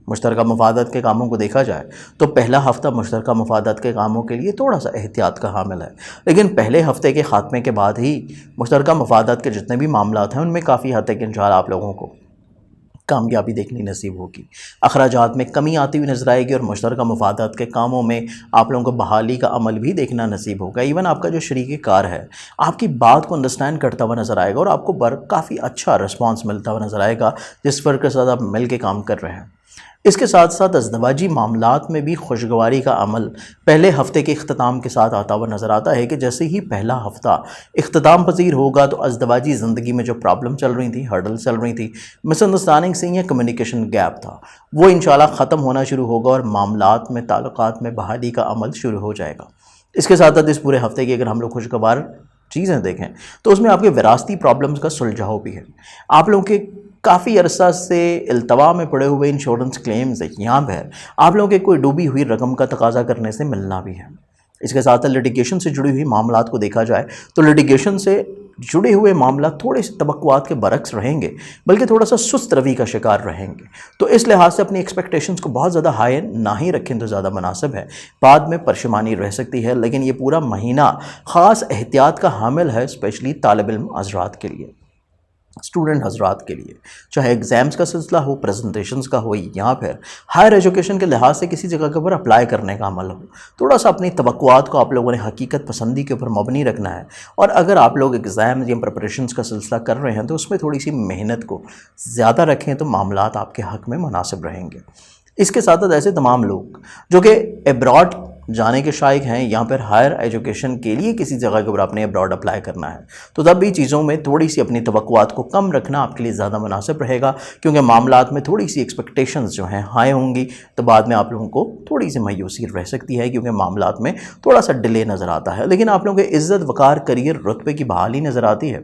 مشترکہ مفادات کے کاموں کو دیکھا جائے تو پہلا ہفتہ مشترکہ مفادات کے کاموں کے لیے تھوڑا سا احتیاط کا حامل ہے، لیکن پہلے ہفتے کے خاتمے کے بعد ہی مشترکہ مفادات کے جتنے بھی معاملات ہیں ان میں کافی حد تک انشاءاللہ آپ لوگوں کو کامیابی دیکھنی نصیب ہوگی۔ اخراجات میں کمی آتی ہوئی نظر آئے گی، اور مشترکہ مفادات کے کاموں میں آپ لوگوں کو بحالی کا عمل بھی دیکھنا نصیب ہوگا۔ ایون آپ کا جو شریک کار ہے آپ کی بات کو انڈرسٹینڈ کرتا ہوا نظر آئے گا، اور آپ کو کافی اچھا رسپانس ملتا ہوا نظر آئے گا جس فرد کے ساتھ آپ مل کے کام کر رہے ہیں۔ اس کے ساتھ ساتھ ازدواجی معاملات میں بھی خوشگواری کا عمل پہلے ہفتے کے اختتام کے ساتھ آتا ہوا نظر آتا ہے کہ جیسے ہی پہلا ہفتہ اختتام پذیر ہوگا تو ازدواجی زندگی میں جو پرابلم چل رہی تھیں، ہرڈل چل رہی تھیں، مس انڈرسٹینڈنگ سے یا کمیونیکیشن گیپ تھا، وہ انشاءاللہ ختم ہونا شروع ہوگا اور معاملات میں، تعلقات میں بحالی کا عمل شروع ہو جائے گا۔ اس کے ساتھ ساتھ اس پورے ہفتے کی اگر ہم لوگ خوشگوار چیزیں دیکھیں تو اس میں آپ کے وراثتی پرابلمز کا سلجھاؤ بھی ہے۔ آپ لوگوں کے کافی عرصہ سے التوا میں پڑے ہوئے انشورنس کلیمز یہاں پہ آپ لوگوں کے کوئی ڈوبی ہوئی رقم کا تقاضا کرنے سے ملنا بھی ہے۔ اس کے ساتھ لٹیگیشن سے جڑی ہوئی معاملات کو دیکھا جائے تو لٹیگیشن سے جڑے ہوئے معاملات تھوڑے سے توقعات کے برعکس رہیں گے، بلکہ تھوڑا سا سست روی کا شکار رہیں گے، تو اس لحاظ سے اپنی ایکسپیکٹیشنز کو بہت زیادہ ہائی نہ ہی رکھیں تو زیادہ مناسب ہے۔ بعد میں پریشانی رہ سکتی ہے، لیکن یہ پورا مہینہ خاص احتیاط کا حامل ہے، اسپیشلی طالب علم حضرات کے لیے، اسٹوڈنٹ حضرات کے لیے، چاہے ایگزامز کا سلسلہ ہو، پریزنٹیشنز کا ہو، یا پھر ہائر ایجوکیشن کے لحاظ سے کسی جگہ کے اوپر اپلائی کرنے کا عمل ہو۔ تھوڑا سا اپنی توقعات کو آپ لوگوں نے حقیقت پسندی کے اوپر مبنی رکھنا ہے، اور اگر آپ لوگ ایگزامز یا پریپریشنز کا سلسلہ کر رہے ہیں تو اس میں تھوڑی سی محنت کو زیادہ رکھیں تو معاملات آپ کے حق میں مناسب رہیں گے۔ اس کے ساتھ ساتھ ایسے تمام لوگ جو کہ ایبراڈ جانے کے شائق ہیں، یہاں پر ہائر ایجوکیشن کے لیے کسی جگہ کے اوپر آپ نے ایبراڈ اپلائی کرنا ہے، تو تب بھی چیزوں میں تھوڑی سی اپنی توقعات کو کم رکھنا آپ کے لیے زیادہ مناسب رہے گا، کیونکہ معاملات میں تھوڑی سی ایکسپیکٹیشنز جو ہیں ہائی ہوں گی تو بعد میں آپ لوگوں کو تھوڑی سی مایوسی رہ سکتی ہے، کیونکہ معاملات میں تھوڑا سا ڈیلے نظر آتا ہے، لیکن آپ لوگوں کے عزت، وقار، کریئر، رتبے کی بحالی نظر آتی ہے۔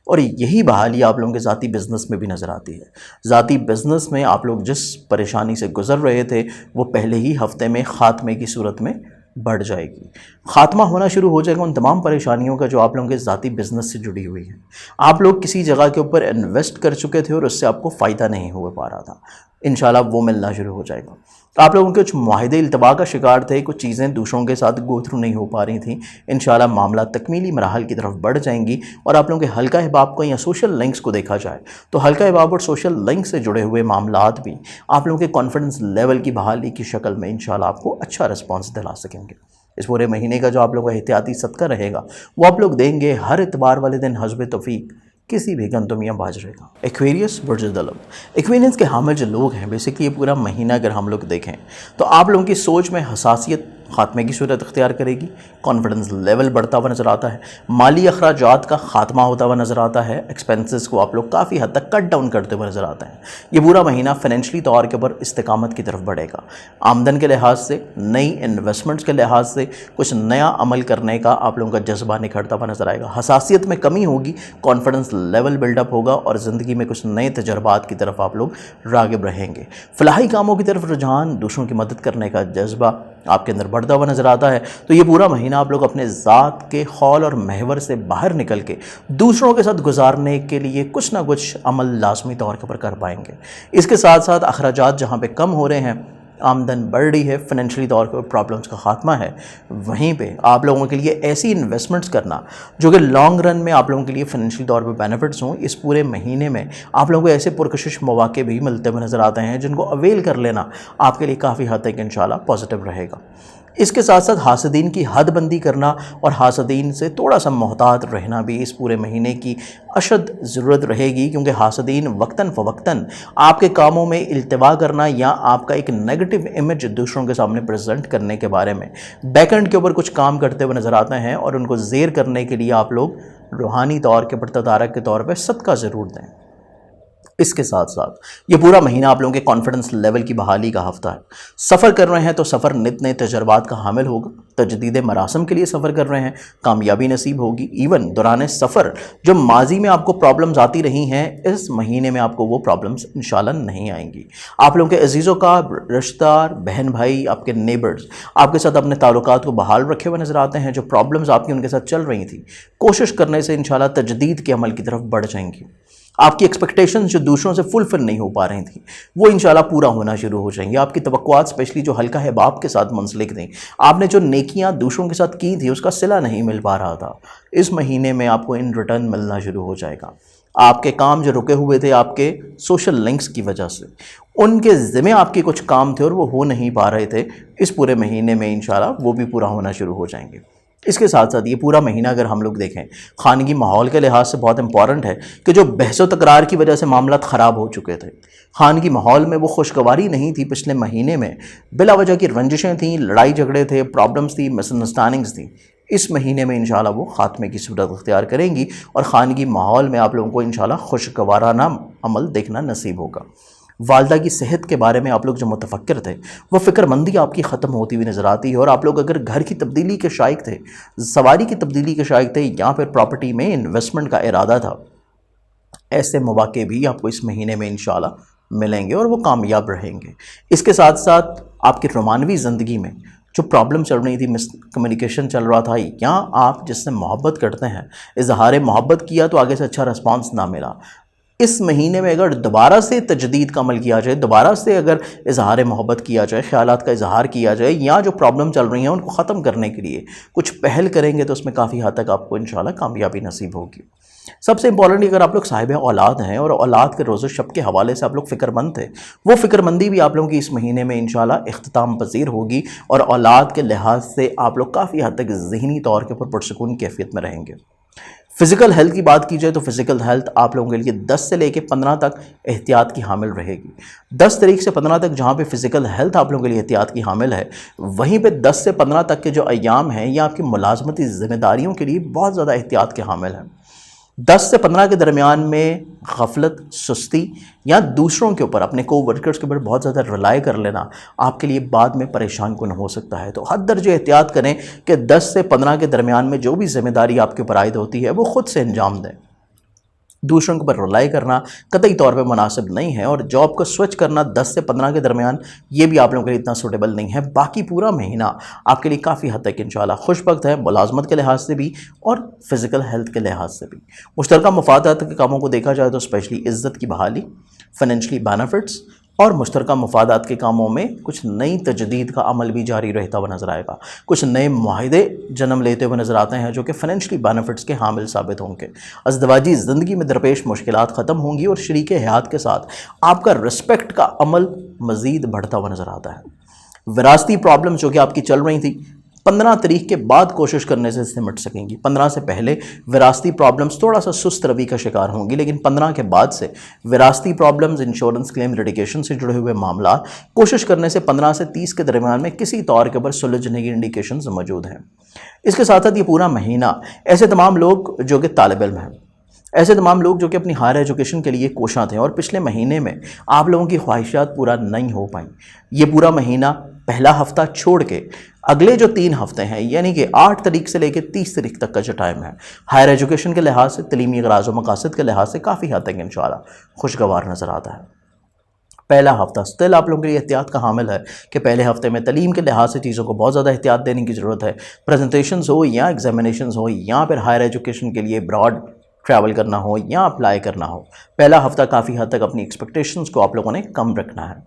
اور یہی بحالی آپ لوگوں کے ذاتی بزنس میں بھی نظر آتی ہے۔ ذاتی بزنس میں آپ لوگ جس پریشانی سے گزر رہے تھے وہ پہلے ہی ہفتے میں خاتمے کی صورت میں بڑھ جائے گی، خاتمہ ہونا شروع ہو جائے گا ان تمام پریشانیوں کا جو آپ لوگوں کے ذاتی بزنس سے جڑی ہوئی ہیں۔ آپ لوگ کسی جگہ کے اوپر انویسٹ کر چکے تھے اور اس سے آپ کو فائدہ نہیں ہو پا رہا تھا، انشاءاللہ وہ ملنا شروع ہو جائے گا۔ آپ لوگوں کے کچھ معاہدے التوا کا شکار تھے، کچھ چیزیں دوسروں کے ساتھ گو تھرو نہیں ہو پا رہی تھیں، انشاءاللہ معاملات تکمیلی مراحل کی طرف بڑھ جائیں گی۔ اور آپ لوگوں کے حلقہ احباب کو یا سوشل لنکس کو دیکھا جائے تو حلقہ احباب اور سوشل لنک سے جڑے ہوئے معاملات بھی آپ لوگوں کے کانفیڈنس لیول کی بحالی کی شکل میں انشاءاللہ آپ کو اچھا رسپانس دلا سکیں گے۔ اس پورے مہینے کا جو آپ لوگوں کا احتیاطی صدقہ رہے گا وہ آپ لوگ دیں گے ہر اتوار والے دن حسب توفیق کسی بھی گندم یا باجرے کا۔ ایکویریس برج العلم، ایکویرینس کے حامل جو لوگ ہیں بیسکلی یہ پورا مہینہ اگر ہم لوگ دیکھیں تو آپ لوگوں کی سوچ میں حساسیت خاتمے کی صورت اختیار کرے گی، کانفیڈنس لیول بڑھتا ہوا نظر آتا ہے، مالی اخراجات کا خاتمہ ہوتا ہوا نظر آتا ہے، ایکسپینسز کو آپ لوگ کافی حد تک کٹ ڈاؤن کرتے ہوئے نظر آتے ہیں۔ یہ پورا مہینہ فائنینشلی طور کے اوپر استقامت کی طرف بڑھے گا، آمدن کے لحاظ سے، نئی انویسٹمنٹس کے لحاظ سے کچھ نیا عمل کرنے کا آپ لوگوں کا جذبہ نکھرتا ہوا نظر آئے گا، حساسیت میں کمی ہوگی، کانفیڈنس لیول بلڈ اپ ہوگا اور زندگی میں کچھ نئے تجربات کی طرف آپ لوگ راغب رہیں گے۔ فلاحی کاموں کی طرف رجحان، دوسروں کی مدد کرنے کا جذبہ آپ کے اندر بڑھتا ہوا نظر آتا ہے۔ تو یہ پورا مہینہ آپ لوگ اپنے ذات کے خول اور محور سے باہر نکل کے دوسروں کے ساتھ گزارنے کے لیے کچھ نہ کچھ عمل لازمی طور پر کر پائیں گے۔ اس کے ساتھ ساتھ اخراجات جہاں پہ کم ہو رہے ہیں، آمدن بڑھ رہی ہے، فائنینشلی طور پر پرابلمس کا خاتمہ ہے، وہیں پہ آپ لوگوں کے لیے ایسی انویسٹمنٹس کرنا جو کہ لانگ رن میں آپ لوگوں کے لیے فائنینشلی طور پہ بینیفٹس ہوں، اس پورے مہینے میں آپ لوگوں کو ایسے پرکشش مواقع بھی ملتے ہوئے نظر آتے ہیں جن کو اویل کر لینا آپ کے لیے کافی حد تک انشاءاللہ پازیٹیو رہے گا۔ اس کے ساتھ ساتھ حاسدین کی حد بندی کرنا اور حاسدین سے تھوڑا سا محتاط رہنا بھی اس پورے مہینے کی اشد ضرورت رہے گی، کیونکہ حاسدین وقتاً فوقتاً آپ کے کاموں میں التوا کرنا یا آپ کا ایک نیگیٹو امیج دوسروں کے سامنے پریزنٹ کرنے کے بارے میں بیک اینڈ کے اوپر کچھ کام کرتے ہوئے نظر آتے ہیں، اور ان کو زیر کرنے کے لیے آپ لوگ روحانی طور کے پر تدارک کے طور پہ صدقہ ضرور دیں۔ اس کے ساتھ ساتھ یہ پورا مہینہ آپ لوگوں کے کانفیڈنس لیول کی بحالی کا ہفتہ ہے۔ سفر کر رہے ہیں تو سفر نت نئے تجربات کا حامل ہوگا، تجدید مراسم کے لیے سفر کر رہے ہیں، کامیابی نصیب ہوگی۔ ایون دوران سفر جو ماضی میں آپ کو پرابلمز آتی رہی ہیں، اس مہینے میں آپ کو وہ پرابلمز انشاءاللہ نہیں آئیں گی۔ آپ لوگوں کے عزیزوں کا رشتہ دار، بہن بھائی، آپ کے نیبرز آپ کے ساتھ اپنے تعلقات کو بحال رکھے ہوئے نظر آتے ہیں۔ جو پرابلمز آپ کی ان کے ساتھ چل رہی تھیں، کوشش کرنے سے انشاءاللہ تجدید کے عمل کی طرف بڑھ جائیں گی۔ آپ کی ایکسپیکٹیشنز جو دوسروں سے فلفل نہیں ہو پا رہی تھیں وہ انشاءاللہ پورا ہونا شروع ہو جائیں گی۔ آپ کی توقعات اسپیشلی جو حلقہ احباب کے ساتھ منسلک تھیں، آپ نے جو نیکیاں دوسروں کے ساتھ کی تھی اس کا صلہ نہیں مل پا رہا تھا، اس مہینے میں آپ کو ان ریٹرن ملنا شروع ہو جائے گا۔ آپ کے کام جو رکے ہوئے تھے آپ کے سوشل لنکس کی وجہ سے، ان کے ذمہ آپ کے کچھ کام تھے اور وہ ہو نہیں پا رہے تھے، اس پورے مہینے میں انشاءاللہ وہ بھی پورا ہونا شروع ہو جائیں گے۔ اس کے ساتھ ساتھ یہ پورا مہینہ اگر ہم لوگ دیکھیں خانگی ماحول کے لحاظ سے بہت امپورٹنٹ ہے کہ جو بحث و تکرار کی وجہ سے معاملات خراب ہو چکے تھے، خانگی ماحول میں وہ خوشگواری نہیں تھی، پچھلے مہینے میں بلا وجہ کی رنجشیں تھیں، لڑائی جھگڑے تھے، پرابلمز تھی، مس انڈرسٹینڈنگز تھیں، اس مہینے میں انشاءاللہ وہ خاتمے کی صورت اختیار کریں گی اور خانگی ماحول میں آپ لوگوں کو انشاءاللہ خوشگوارانہ عمل دیکھنا نصیب ہوگا۔ والدہ کی صحت کے بارے میں آپ لوگ جو متفکر تھے وہ فکر مندی آپ کی ختم ہوتی ہوئی نظر آتی ہے، اور آپ لوگ اگر گھر کی تبدیلی کے شائق تھے، سواری کی تبدیلی کے شائق تھے یا پھر پراپرٹی میں انویسٹمنٹ کا ارادہ تھا، ایسے مواقع بھی آپ کو اس مہینے میں انشاءاللہ ملیں گے اور وہ کامیاب رہیں گے۔ اس کے ساتھ ساتھ آپ کی رومانوی زندگی میں جو پرابلم چل رہی تھی، مس کمیونیکیشن چل رہا تھا، یا آپ جس سے محبت کرتے ہیں اظہار محبت کیا تو آگے سے اچھا رسپانس نہ ملا، اس مہینے میں اگر دوبارہ سے تجدید کا عمل کیا جائے، دوبارہ سے اگر اظہار محبت کیا جائے، خیالات کا اظہار کیا جائے، یا جو پرابلم چل رہی ہیں ان کو ختم کرنے کے لیے کچھ پہل کریں گے تو اس میں کافی حد تک آپ کو انشاءاللہ کامیابی نصیب ہوگی۔ سب سے امپورٹنٹ اگر آپ لوگ صاحب اولاد ہیں اور اولاد کے روز و شب کے حوالے سے آپ لوگ فکر مند تھے، وہ فکر مندی بھی آپ لوگوں کی اس مہینے میں انشاءاللہ اختتام پذیر ہوگی، اور اولاد کے لحاظ سے آپ لوگ کافی حد تک ذہنی طور کے اوپر پرسکون کیفیت میں رہیں گے۔ فزیکل ہیلتھ کی بات کی جائے تو فزیکل ہیلتھ آپ لوگوں کے لیے 10 سے لے کے 15 تک احتیاط کی حامل رہے گی۔ 10 تاریخ سے 15 تک جہاں پہ فزیکل ہیلتھ آپ لوگوں کے لیے احتیاط کی حامل ہے، وہیں پہ 10 سے 15 تک کے جو ایام ہیں یہ آپ کی ملازمتی ذمہ داریوں کے لیے بہت زیادہ احتیاط کے حامل ہیں۔ 10 سے 15 کے درمیان میں غفلت، سستی یا دوسروں کے اوپر، اپنے کو ورکرز کے اوپر بہت زیادہ ریلائی کر لینا آپ کے لیے بعد میں پریشان کن ہو سکتا ہے۔ تو حد درجے احتیاط کریں کہ 10 سے 15 کے درمیان میں جو بھی ذمہ داری آپ کے اوپر عائد ہوتی ہے وہ خود سے انجام دیں۔ دوسروں کے اوپر رلائی کرنا قطعی طور پہ مناسب نہیں ہے، اور جاب کو سوئچ کرنا 10 سے 15 کے درمیان یہ بھی آپ لوگوں کے لیے اتنا سوٹیبل نہیں ہے۔ باقی پورا مہینہ آپ کے لیے کافی حد تک انشاءاللہ خوش بخت ہے، ملازمت کے لحاظ سے بھی اور فزیکل ہیلتھ کے لحاظ سے بھی۔ مشترکہ مفادات کے کاموں کو دیکھا جائے تو اسپیشلی عزت کی بحالی، فائنینشلی بینیفٹس اور مشترکہ مفادات کے کاموں میں کچھ نئی تجدید کا عمل بھی جاری رہتا ہوا نظر آئے گا۔ کچھ نئے معاہدے جنم لیتے ہوئے نظر آتے ہیں جو کہ فائنینشلی بینیفٹس کے حامل ثابت ہوں گے۔ ازدواجی زندگی میں درپیش مشکلات ختم ہوں گی اور شریک حیات کے ساتھ آپ کا رسپیکٹ کا عمل مزید بڑھتا ہوا نظر آتا ہے۔ وراثتی پرابلمز جو کہ آپ کی چل رہی تھیں 15 تاریخ کے بعد کوشش کرنے سے سمٹ سکیں گی۔ 15 سے پہلے وراثتی پرابلمز تھوڑا سا سست روی کا شکار ہوں گی، لیکن 15 کے بعد سے وراثتی پرابلمز، انشورنس کلیم، لیٹیگیشن سے جڑے ہوئے معاملات کوشش کرنے سے 15 سے 30 کے درمیان میں کسی طور کے اوپر سلجھنے کی انڈیکیشنز موجود ہیں۔ اس کے ساتھ ساتھ یہ پورا مہینہ ایسے تمام لوگ جو کہ طالب علم ہیں، ایسے تمام لوگ جو کہ اپنی ہائر ایجوکیشن کے لیے کوشاں تھے اور پچھلے مہینے میں آپ لوگوں کی خواہشات پورا نہیں ہو پائیں، یہ پورا مہینہ پہلا ہفتہ چھوڑ کے اگلے جو 3 ہفتے ہیں یعنی کہ 8 تاریخ سے لے کے 30 تاریخ تک کا جو ٹائم ہے، ہائر ایجوکیشن کے لحاظ سے، تعلیمی اغراض و مقاصد کے لحاظ سے کافی حد تک انشاءاللہ خوشگوار نظر آتا ہے۔ پہلا ہفتہ سٹل آپ لوگوں کے لیے احتیاط کا حامل ہے کہ پہلے ہفتے میں تعلیم کے لحاظ سے چیزوں کو بہت زیادہ احتیاط دینے کی ضرورت ہے۔ پریزنٹیشنز ہو یا ایگزامینیشنز ہو یا پھر ہائر ایجوکیشن کے لیے براڈ ٹریول کرنا ہو یا اپلائی کرنا ہو، پہلا ہفتہ کافی حد تک اپنی ایکسپیکٹیشنز کو آپ لوگوں نے کم رکھنا ہے۔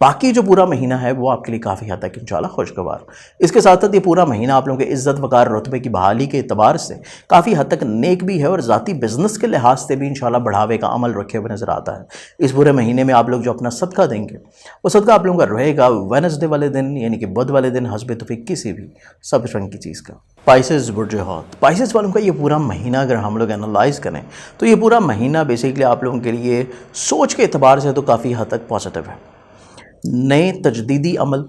باقی جو پورا مہینہ ہے وہ آپ کے لیے کافی حد تک انشاءاللہ خوشگوار۔ اس کے ساتھ ساتھ یہ پورا مہینہ آپ لوگوں کے عزت وقار رتبے کی بحالی کے اعتبار سے کافی حد تک نیک بھی ہے اور ذاتی بزنس کے لحاظ سے بھی انشاءاللہ بڑھاوے کا عمل رکھے ہوئے نظر آتا ہے۔ اس پورے مہینے میں آپ لوگ جو اپنا صدقہ دیں گے وہ صدقہ آپ لوگوں کا رہے گا وینسڈے والے دن یعنی کہ بدھ والے دن حسب توفیق کسی بھی سبز رنگ کی چیز کا۔ پائسز برج ہاتھ، پائسز والوں کا یہ پورا مہینہ اگر ہم لوگ انالائز کریں تو یہ پورا مہینہ بیسیکلی آپ لوگوں کے لیے سوچ کے اعتبار سے تو کافی حد تک پازیٹیو ہے۔ نئے تجدیدی عمل،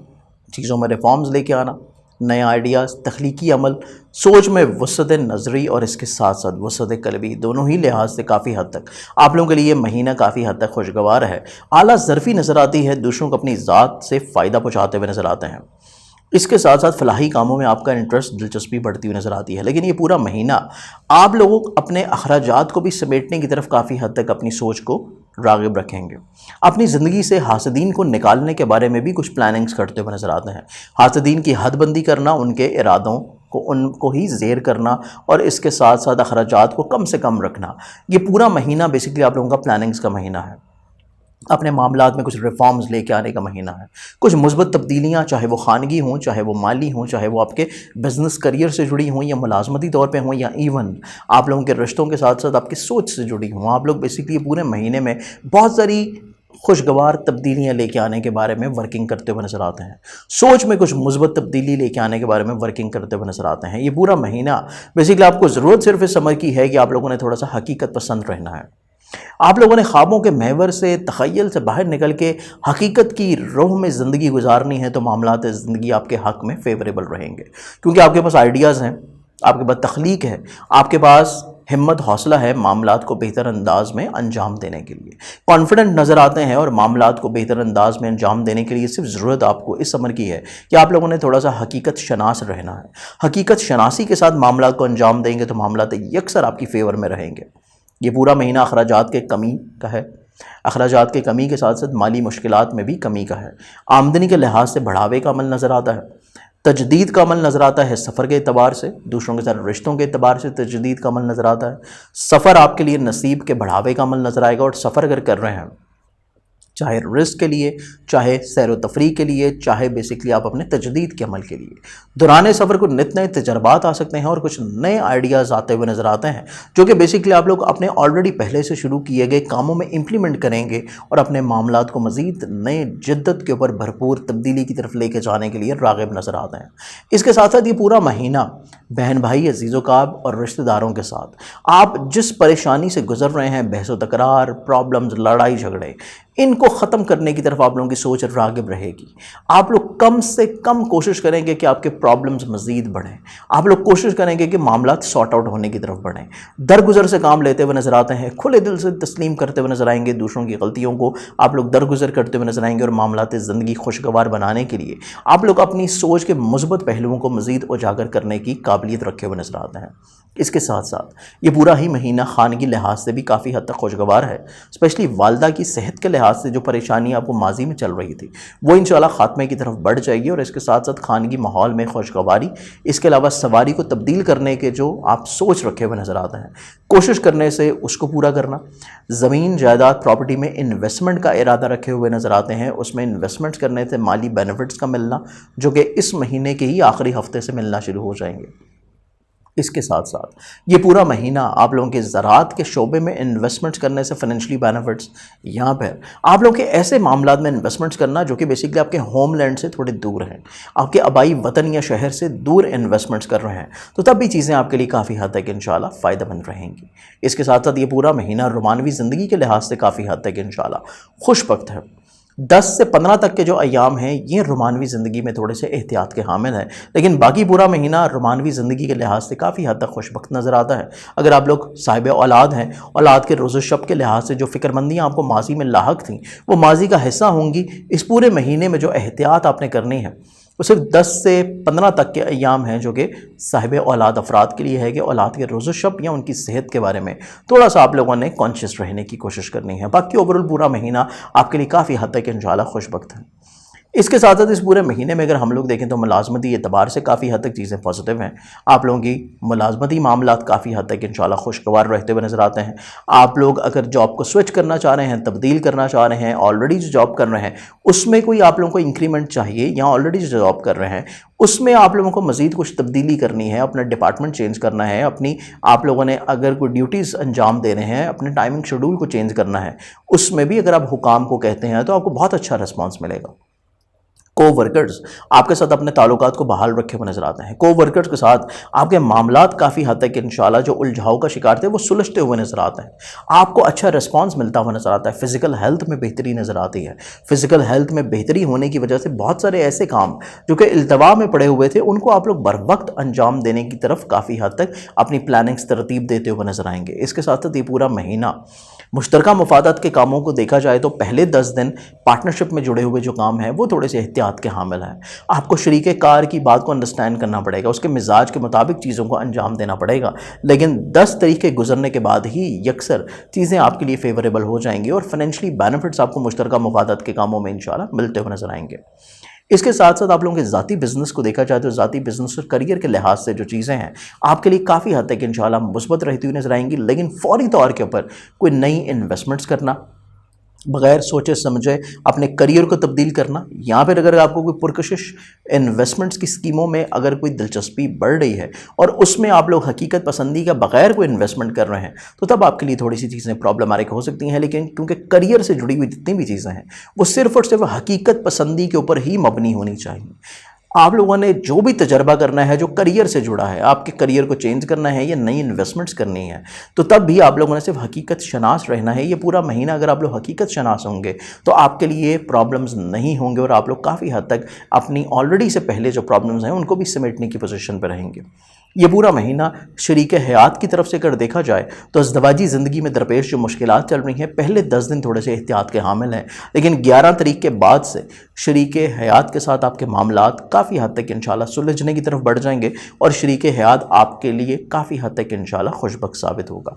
چیزوں میں ریفارمز لے کے آنا، نئے آئیڈیاز، تخلیقی عمل، سوچ میں وسعت نظری اور اس کے ساتھ ساتھ وسعت قلبی، دونوں ہی لحاظ سے کافی حد تک آپ لوگوں کے لیے یہ مہینہ کافی حد تک خوشگوار ہے۔ اعلیٰ ظرفی نظر آتی ہے، دوسروں کو اپنی ذات سے فائدہ پہنچاتے ہوئے نظر آتے ہیں۔ اس کے ساتھ ساتھ فلاحی کاموں میں آپ کا انٹرسٹ، دلچسپی بڑھتی ہوئی نظر آتی ہے، لیکن یہ پورا مہینہ آپ لوگوں اپنے اخراجات کو بھی سمیٹنے کی طرف کافی حد تک اپنی سوچ کو راغب رکھیں گے۔ اپنی زندگی سے حاسدین کو نکالنے کے بارے میں بھی کچھ پلاننگز کرتے ہوئے نظر آتے ہیں۔ حاسدین کی حد بندی کرنا، ان کے ارادوں کو ان کو ہی زیر کرنا اور اس کے ساتھ ساتھ اخراجات کو کم سے کم رکھنا، یہ پورا مہینہ بیسیکلی آپ لوگوں کا پلاننگز کا مہینہ ہے۔ اپنے معاملات میں کچھ ریفارمز لے کے آنے کا مہینہ ہے، کچھ مثبت تبدیلیاں، چاہے وہ خانگی ہوں، چاہے وہ مالی ہوں، چاہے وہ آپ کے بزنس کریئر سے جڑی ہوں یا ملازمتی طور پہ ہوں، یا ایون آپ لوگوں کے رشتوں کے ساتھ ساتھ آپ کی سوچ سے جڑی ہوں۔ آپ لوگ بیسیکلی پورے مہینے میں بہت ساری خوشگوار تبدیلیاں لے کے آنے کے بارے میں ورکنگ کرتے ہوئے نظر آتے ہیں، سوچ میں کچھ مثبت تبدیلی لے کے آنے کے بارے میں ورکنگ کرتے ہوئے نظر آتے ہیں۔ یہ پورا مہینہ بیسیکلی آپ کو ضرورت صرف اس عمل کی ہے کہ آپ لوگوں نے تھوڑا سا حقیقت پسند رہنا ہے۔ آپ لوگوں نے خوابوں کے محور سے، تخیل سے باہر نکل کے حقیقت کی روح میں زندگی گزارنی ہے، تو معاملات زندگی آپ کے حق میں فیوریبل رہیں گے، کیونکہ آپ کے پاس آئیڈیاز ہیں، آپ کے پاس تخلیق ہے، آپ کے پاس ہمت حوصلہ ہے معاملات کو بہتر انداز میں انجام دینے کے لیے، کانفیڈنٹ نظر آتے ہیں، اور معاملات کو بہتر انداز میں انجام دینے کے لیے صرف ضرورت آپ کو اس عمر کی ہے کہ آپ لوگوں نے تھوڑا سا حقیقت شناس رہنا ہے۔ حقیقت شناسی کے ساتھ معاملات کو انجام دیں گے تو معاملات یکسر آپ کی فیور میں رہیں گے۔ یہ پورا مہینہ اخراجات کے کمی کا ہے، اخراجات کے کمی کے ساتھ ساتھ مالی مشکلات میں بھی کمی کا ہے۔ آمدنی کے لحاظ سے بڑھاوے کا عمل نظر آتا ہے، تجدید کا عمل نظر آتا ہے، سفر کے اعتبار سے، دوسروں کے ساتھ رشتوں کے اعتبار سے تجدید کا عمل نظر آتا ہے۔ سفر آپ کے لیے نصیب کے بڑھاوے کا عمل نظر آئے گا، اور سفر اگر کر رہے ہیں چاہے رزق کے لیے، چاہے سیر و تفریح کے لیے، چاہے بیسکلی آپ اپنے تجدید کے عمل کے لیے، دوران سفر کو نت نئے تجربات آ سکتے ہیں اور کچھ نئے آئیڈیاز آتے ہوئے نظر آتے ہیں جو کہ بیسکلی آپ لوگ اپنے آلریڈی پہلے سے شروع کیے گئے کاموں میں امپلیمنٹ کریں گے اور اپنے معاملات کو مزید نئے جدت کے اوپر بھرپور تبدیلی کی طرف لے کے جانے کے لیے راغب نظر آتے ہیں۔ اس کے ساتھ ساتھ یہ پورا مہینہ بہن بھائی، عزیز و کاب اور رشتہ داروں کے ساتھ آپ جس پریشانی سے گزر رہے ہیں، بحث و تکرار، پرابلمز، لڑائی جھگڑے، ان کو ختم کرنے کی طرف آپ لوگوں کی سوچ راغب رہے گی. آپ لوگ کم سے کم کوشش کریں گے کہ آپ کے پرابلمز مزید بڑھیں. آپ لوگ کوشش کریں گے کہ معاملات سارٹ آؤٹ ہونے کی طرف بڑھیں. درگزر سے کام لیتے ہوئے نظر آتے ہیں, کھلے دل سے تسلیم کرتے ہوئے نظر آئیں گے. دوسروں کی غلطیوں کو آپ لوگ درگزر کرتے ہوئے نظر آئیں گے, اور معاملات زندگی خوشگوار بنانے کے لیے آپ لوگ اپنی سوچ کے مثبت پہلوؤں کو مزید اجاگر کرنے کی قابلیت رکھے ہوئے نظر آتے ہیں. اس کے ساتھ ساتھ یہ پورا ہی مہینہ خانگی لحاظ سے بھی کافی حد تک خوشگوار ہے. اسپیشلی والدہ کی صحت کے لحاظ سے جو پریشانی آپ کو ماضی میں چل رہی تھی وہ انشاءاللہ خاتمے کی طرف بڑھ جائے گی. اور اس کے ساتھ ساتھ خانگی ماحول میں خوشگواری, اس کے علاوہ سواری کو تبدیل کرنے کے جو آپ سوچ رکھے ہوئے نظر آتے ہیں, کوشش کرنے سے اس کو پورا کرنا. زمین جائیداد پراپرٹی میں انویسٹمنٹ کا ارادہ رکھے ہوئے نظر آتے ہیں. اس میں انویسٹمنٹ کرنے سے مالی بینیفٹس کا ملنا جو کہ اس مہینے کے ہی آخری ہفتے سے ملنا شروع ہو جائیں گے. اس کے ساتھ ساتھ یہ پورا مہینہ آپ لوگوں کے زراعت کے شعبے میں انویسٹمنٹس کرنے سے فائنینشلی بینیفٹس, یہاں پر آپ لوگوں کے ایسے معاملات میں انویسٹمنٹس کرنا جو کہ بیسکلی آپ کے ہوم لینڈ سے تھوڑے دور ہیں, آپ کے آبائی وطن یا شہر سے دور انویسٹمنٹس کر رہے ہیں, تو تب بھی چیزیں آپ کے لیے کافی حد تک انشاءاللہ فائدہ مند رہیں گی. اس کے ساتھ ساتھ یہ پورا مہینہ رومانوی زندگی کے لحاظ سے کافی حد تک انشاءاللہ خوش بخت ہے. 10 سے 15 تک کے جو ایام ہیں یہ رومانوی زندگی میں تھوڑے سے احتیاط کے حامل ہیں, لیکن باقی پورا مہینہ رومانوی زندگی کے لحاظ سے کافی حد تک خوش بخت نظر آتا ہے. اگر آپ لوگ صاحب اولاد ہیں, اولاد کے روز و شب کے لحاظ سے جو فکر مندیاں آپ کو ماضی میں لاحق تھیں وہ ماضی کا حصہ ہوں گی. اس پورے مہینے میں جو احتیاط آپ نے کرنی ہے وہ صرف 10 سے 15 تک کے ایام ہیں جو کہ صاحب اولاد افراد کے لیے ہے کہ اولاد کے روز و شب یا ان کی صحت کے بارے میں تھوڑا سا آپ لوگوں نے کانشیس رہنے کی کوشش کرنی ہے. باقی اوورال پورا مہینہ آپ کے لیے کافی حد تک انشاءاللہ خوش بخت ہے. اس کے ساتھ ساتھ اس پورے مہینے میں اگر ہم لوگ دیکھیں تو ملازمتی اعتبار سے کافی حد تک چیزیں پازیٹیو ہیں. آپ لوگوں کی ملازمتی معاملات کافی حد تک انشاءاللہ خوشگوار رہتے ہوئے نظر آتے ہیں. آپ لوگ اگر جاب کو سوئچ کرنا چاہ رہے ہیں, تبدیل کرنا چاہ رہے ہیں, آلریڈی جو جاب کر رہے ہیں اس میں کوئی آپ لوگوں کو انکریمنٹ چاہیے, یا آلریڈی جو جاب کر رہے ہیں اس میں آپ لوگوں کو مزید کچھ تبدیلی کرنی ہے, اپنا ڈپارٹمنٹ چینج کرنا ہے, اپنی آپ لوگوں نے اگر کوئی ڈیوٹیز انجام دے رہے ہیں, اپنے ٹائمنگ شیڈول کو چینج کرنا ہے, اس میں بھی اگر آپ حکام کو کہتے ہیں تو آپ کو بہت اچھا رسپانس ملے گا. کو ورکرز آپ کے ساتھ اپنے تعلقات کو بحال رکھے ہوئے نظر آتے ہیں. کو ورکرز کے ساتھ آپ کے معاملات کافی حد تک انشاءاللہ جو الجھاؤ کا شکار تھے وہ سلجھتے ہوئے نظر آتے ہیں. آپ کو اچھا رسپانس ملتا ہوا نظر آتا ہے. فزیکل ہیلتھ میں بہتری نظر آتی ہے. فزیکل ہیلتھ میں بہتری ہونے کی وجہ سے بہت سارے ایسے کام جو کہ التوا میں پڑے ہوئے تھے ان کو آپ لوگ بر وقت انجام دینے کی طرف کافی حد تک اپنی پلاننگز ترتیب دیتے ہوئے نظر آئیں گے. اس کے ساتھ ساتھ یہ پورا مہینہ مشترکہ مفادات کے کاموں کو دیکھا جائے تو پہلے 10 دن پارٹنرشپ میں جڑے ہوئے جو کام ہیں وہ تھوڑے سے احتیاط کے حامل ہیں. آپ کو شریک کار کی بات کو انڈرسٹینڈ کرنا پڑے گا, اس کے مزاج کے مطابق چیزوں کو انجام دینا پڑے گا, لیکن 10 طریقے گزرنے کے بعد ہی یکسر چیزیں آپ کے لیے فیوریبل ہو جائیں گی اور فائنینشلی بینیفٹس آپ کو مشترکہ مفادات کے کاموں میں انشاءاللہ ملتے ہوئے نظر آئیں گے. اس کے ساتھ ساتھ آپ لوگوں کے ذاتی بزنس کو دیکھا جائے تو ذاتی بزنس اور کریئر کے لحاظ سے جو چیزیں ہیں آپ کے لیے کافی حد تک انشاءاللہ مثبت رہتی ہوئی نظر آئیں گی, لیکن فوری طور کے اوپر کوئی نئی انویسٹمنٹس کرنا, بغیر سوچے سمجھے اپنے کریئر کو تبدیل کرنا, یہاں پر اگر آپ کو کوئی پرکشش انویسٹمنٹس کی اسکیموں میں اگر کوئی دلچسپی بڑھ رہی ہے اور اس میں آپ لوگ حقیقت پسندی کا بغیر کوئی انویسٹمنٹ کر رہے ہیں تو تب آپ کے لیے تھوڑی سی چیزیں پرابلماتک ہو سکتی ہیں. لیکن کیونکہ کریئر سے جڑی ہوئی جتنی بھی چیزیں ہیں وہ صرف اور صرف حقیقت پسندی کے اوپر ہی مبنی ہونی چاہیے. آپ لوگوں نے جو بھی تجربہ کرنا ہے جو کریئر سے جڑا ہے, آپ کے کریئر کو چینج کرنا ہے یا نئی انویسٹمنٹس کرنی ہے, تو تب بھی آپ لوگوں نے صرف حقیقت شناس رہنا ہے. یہ پورا مہینہ اگر آپ لوگ حقیقت شناس ہوں گے تو آپ کے لیے پرابلمز نہیں ہوں گے اور آپ لوگ کافی حد تک اپنی آلریڈی سے پہلے جو پرابلمز ہیں ان کو بھی سمیٹنے کی پوزیشن پہ رہیں گے. یہ پورا مہینہ شریک حیات کی طرف سے اگر دیکھا جائے تو ازدواجی زندگی میں درپیش جو مشکلات چل رہی ہیں پہلے 10 دن تھوڑے سے احتیاط کے حامل ہیں, لیکن 11 تاریخ کے بعد سے شریک حیات کے ساتھ آپ کے معاملات کافی حد تک انشاءاللہ سلجھنے کی طرف بڑھ جائیں گے اور شریک حیات آپ کے لیے کافی حد تک انشاءاللہ خوش بخت ثابت ہوگا.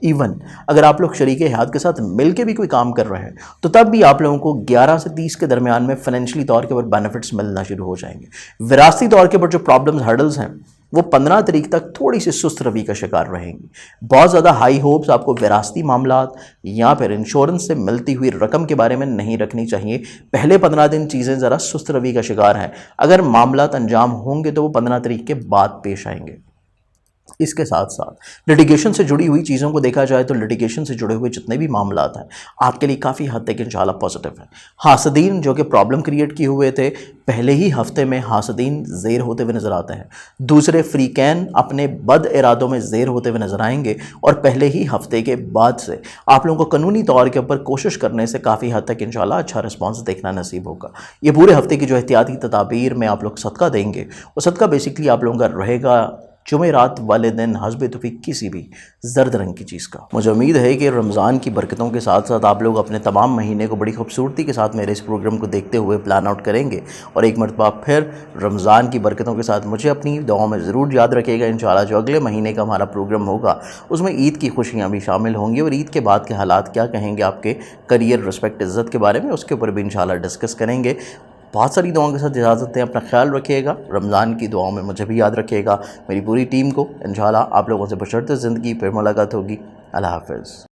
ایون اگر آپ لوگ شریک حیات کے ساتھ مل کے بھی کوئی کام کر رہے ہیں تو تب بھی آپ لوگوں کو 11 سے 30 کے درمیان میں فائنینشلی طور کے اوپر بینیفٹس ملنا شروع ہو جائیں گے. وراثتی طور کے اوپر جو پرابلمز ہرڈلز ہیں وہ 15 تاریخ تک تھوڑی سی سست روی کا شکار رہیں گی. بہت زیادہ ہائی ہوپس آپ کو وراثتی معاملات یا پھر انشورنس سے ملتی ہوئی رقم کے بارے میں نہیں رکھنی چاہیے. پہلے 15 دن چیزیں ذرا سست روی کا شکار ہیں, اگر معاملات انجام ہوں گے تو وہ 15 تاریخ کے بعد پیش آئیں گے. اس کے ساتھ ساتھ لٹیگیشن سے جڑی ہوئی چیزوں کو دیکھا جائے تو لٹیگیشن سے جڑے ہوئے جتنے بھی معاملات ہیں آپ کے لیے کافی حد تک انشاءاللہ پازیٹیو ہیں. حاسدین جو کہ پرابلم کریٹ کیے ہوئے تھے پہلے ہی ہفتے میں حاسدین زیر ہوتے ہوئے نظر آتے ہیں. دوسرے فریقین اپنے بد ارادوں میں زیر ہوتے ہوئے نظر آئیں گے اور پہلے ہی ہفتے کے بعد سے آپ لوگوں کو قانونی طور کے اوپر کوشش کرنے سے کافی حد تک انشاءاللہ اچھا رسپانس دیکھنا نصیب ہوگا. یہ پورے ہفتے کی جو احتیاطی تدابیر میں آپ لوگ صدقہ دیں گے وہ صدقہ بیسکلی آپ لوگوں کا رہے گا جمعرات والے دن حسب توفیق کسی بھی زرد رنگ کی چیز کا. مجھے امید ہے کہ رمضان کی برکتوں کے ساتھ ساتھ آپ لوگ اپنے تمام مہینے کو بڑی خوبصورتی کے ساتھ میرے اس پروگرام کو دیکھتے ہوئے پلان آؤٹ کریں گے اور ایک مرتبہ پھر رمضان کی برکتوں کے ساتھ مجھے اپنی دعاؤں میں ضرور یاد رکھے گا. انشاءاللہ جو اگلے مہینے کا ہمارا پروگرام ہوگا اس میں عید کی خوشیاں بھی شامل ہوں گی اور عید کے بعد کے حالات کیا کہیں گے آپ کے کریئر رسپیکٹ عزت کے بارے میں اس کے اوپر بھی انشاءاللہ ڈسکس کریں گے. بہت ساری دعاؤں کے ساتھ اجازت دیں. اپنا خیال رکھیے گا. رمضان کی دعاؤں میں مجھے بھی یاد رکھیے گا, میری پوری ٹیم کو. انشاءاللہ آپ لوگوں سے بشرط زندگی پھر ملاقات ہوگی. اللہ حافظ.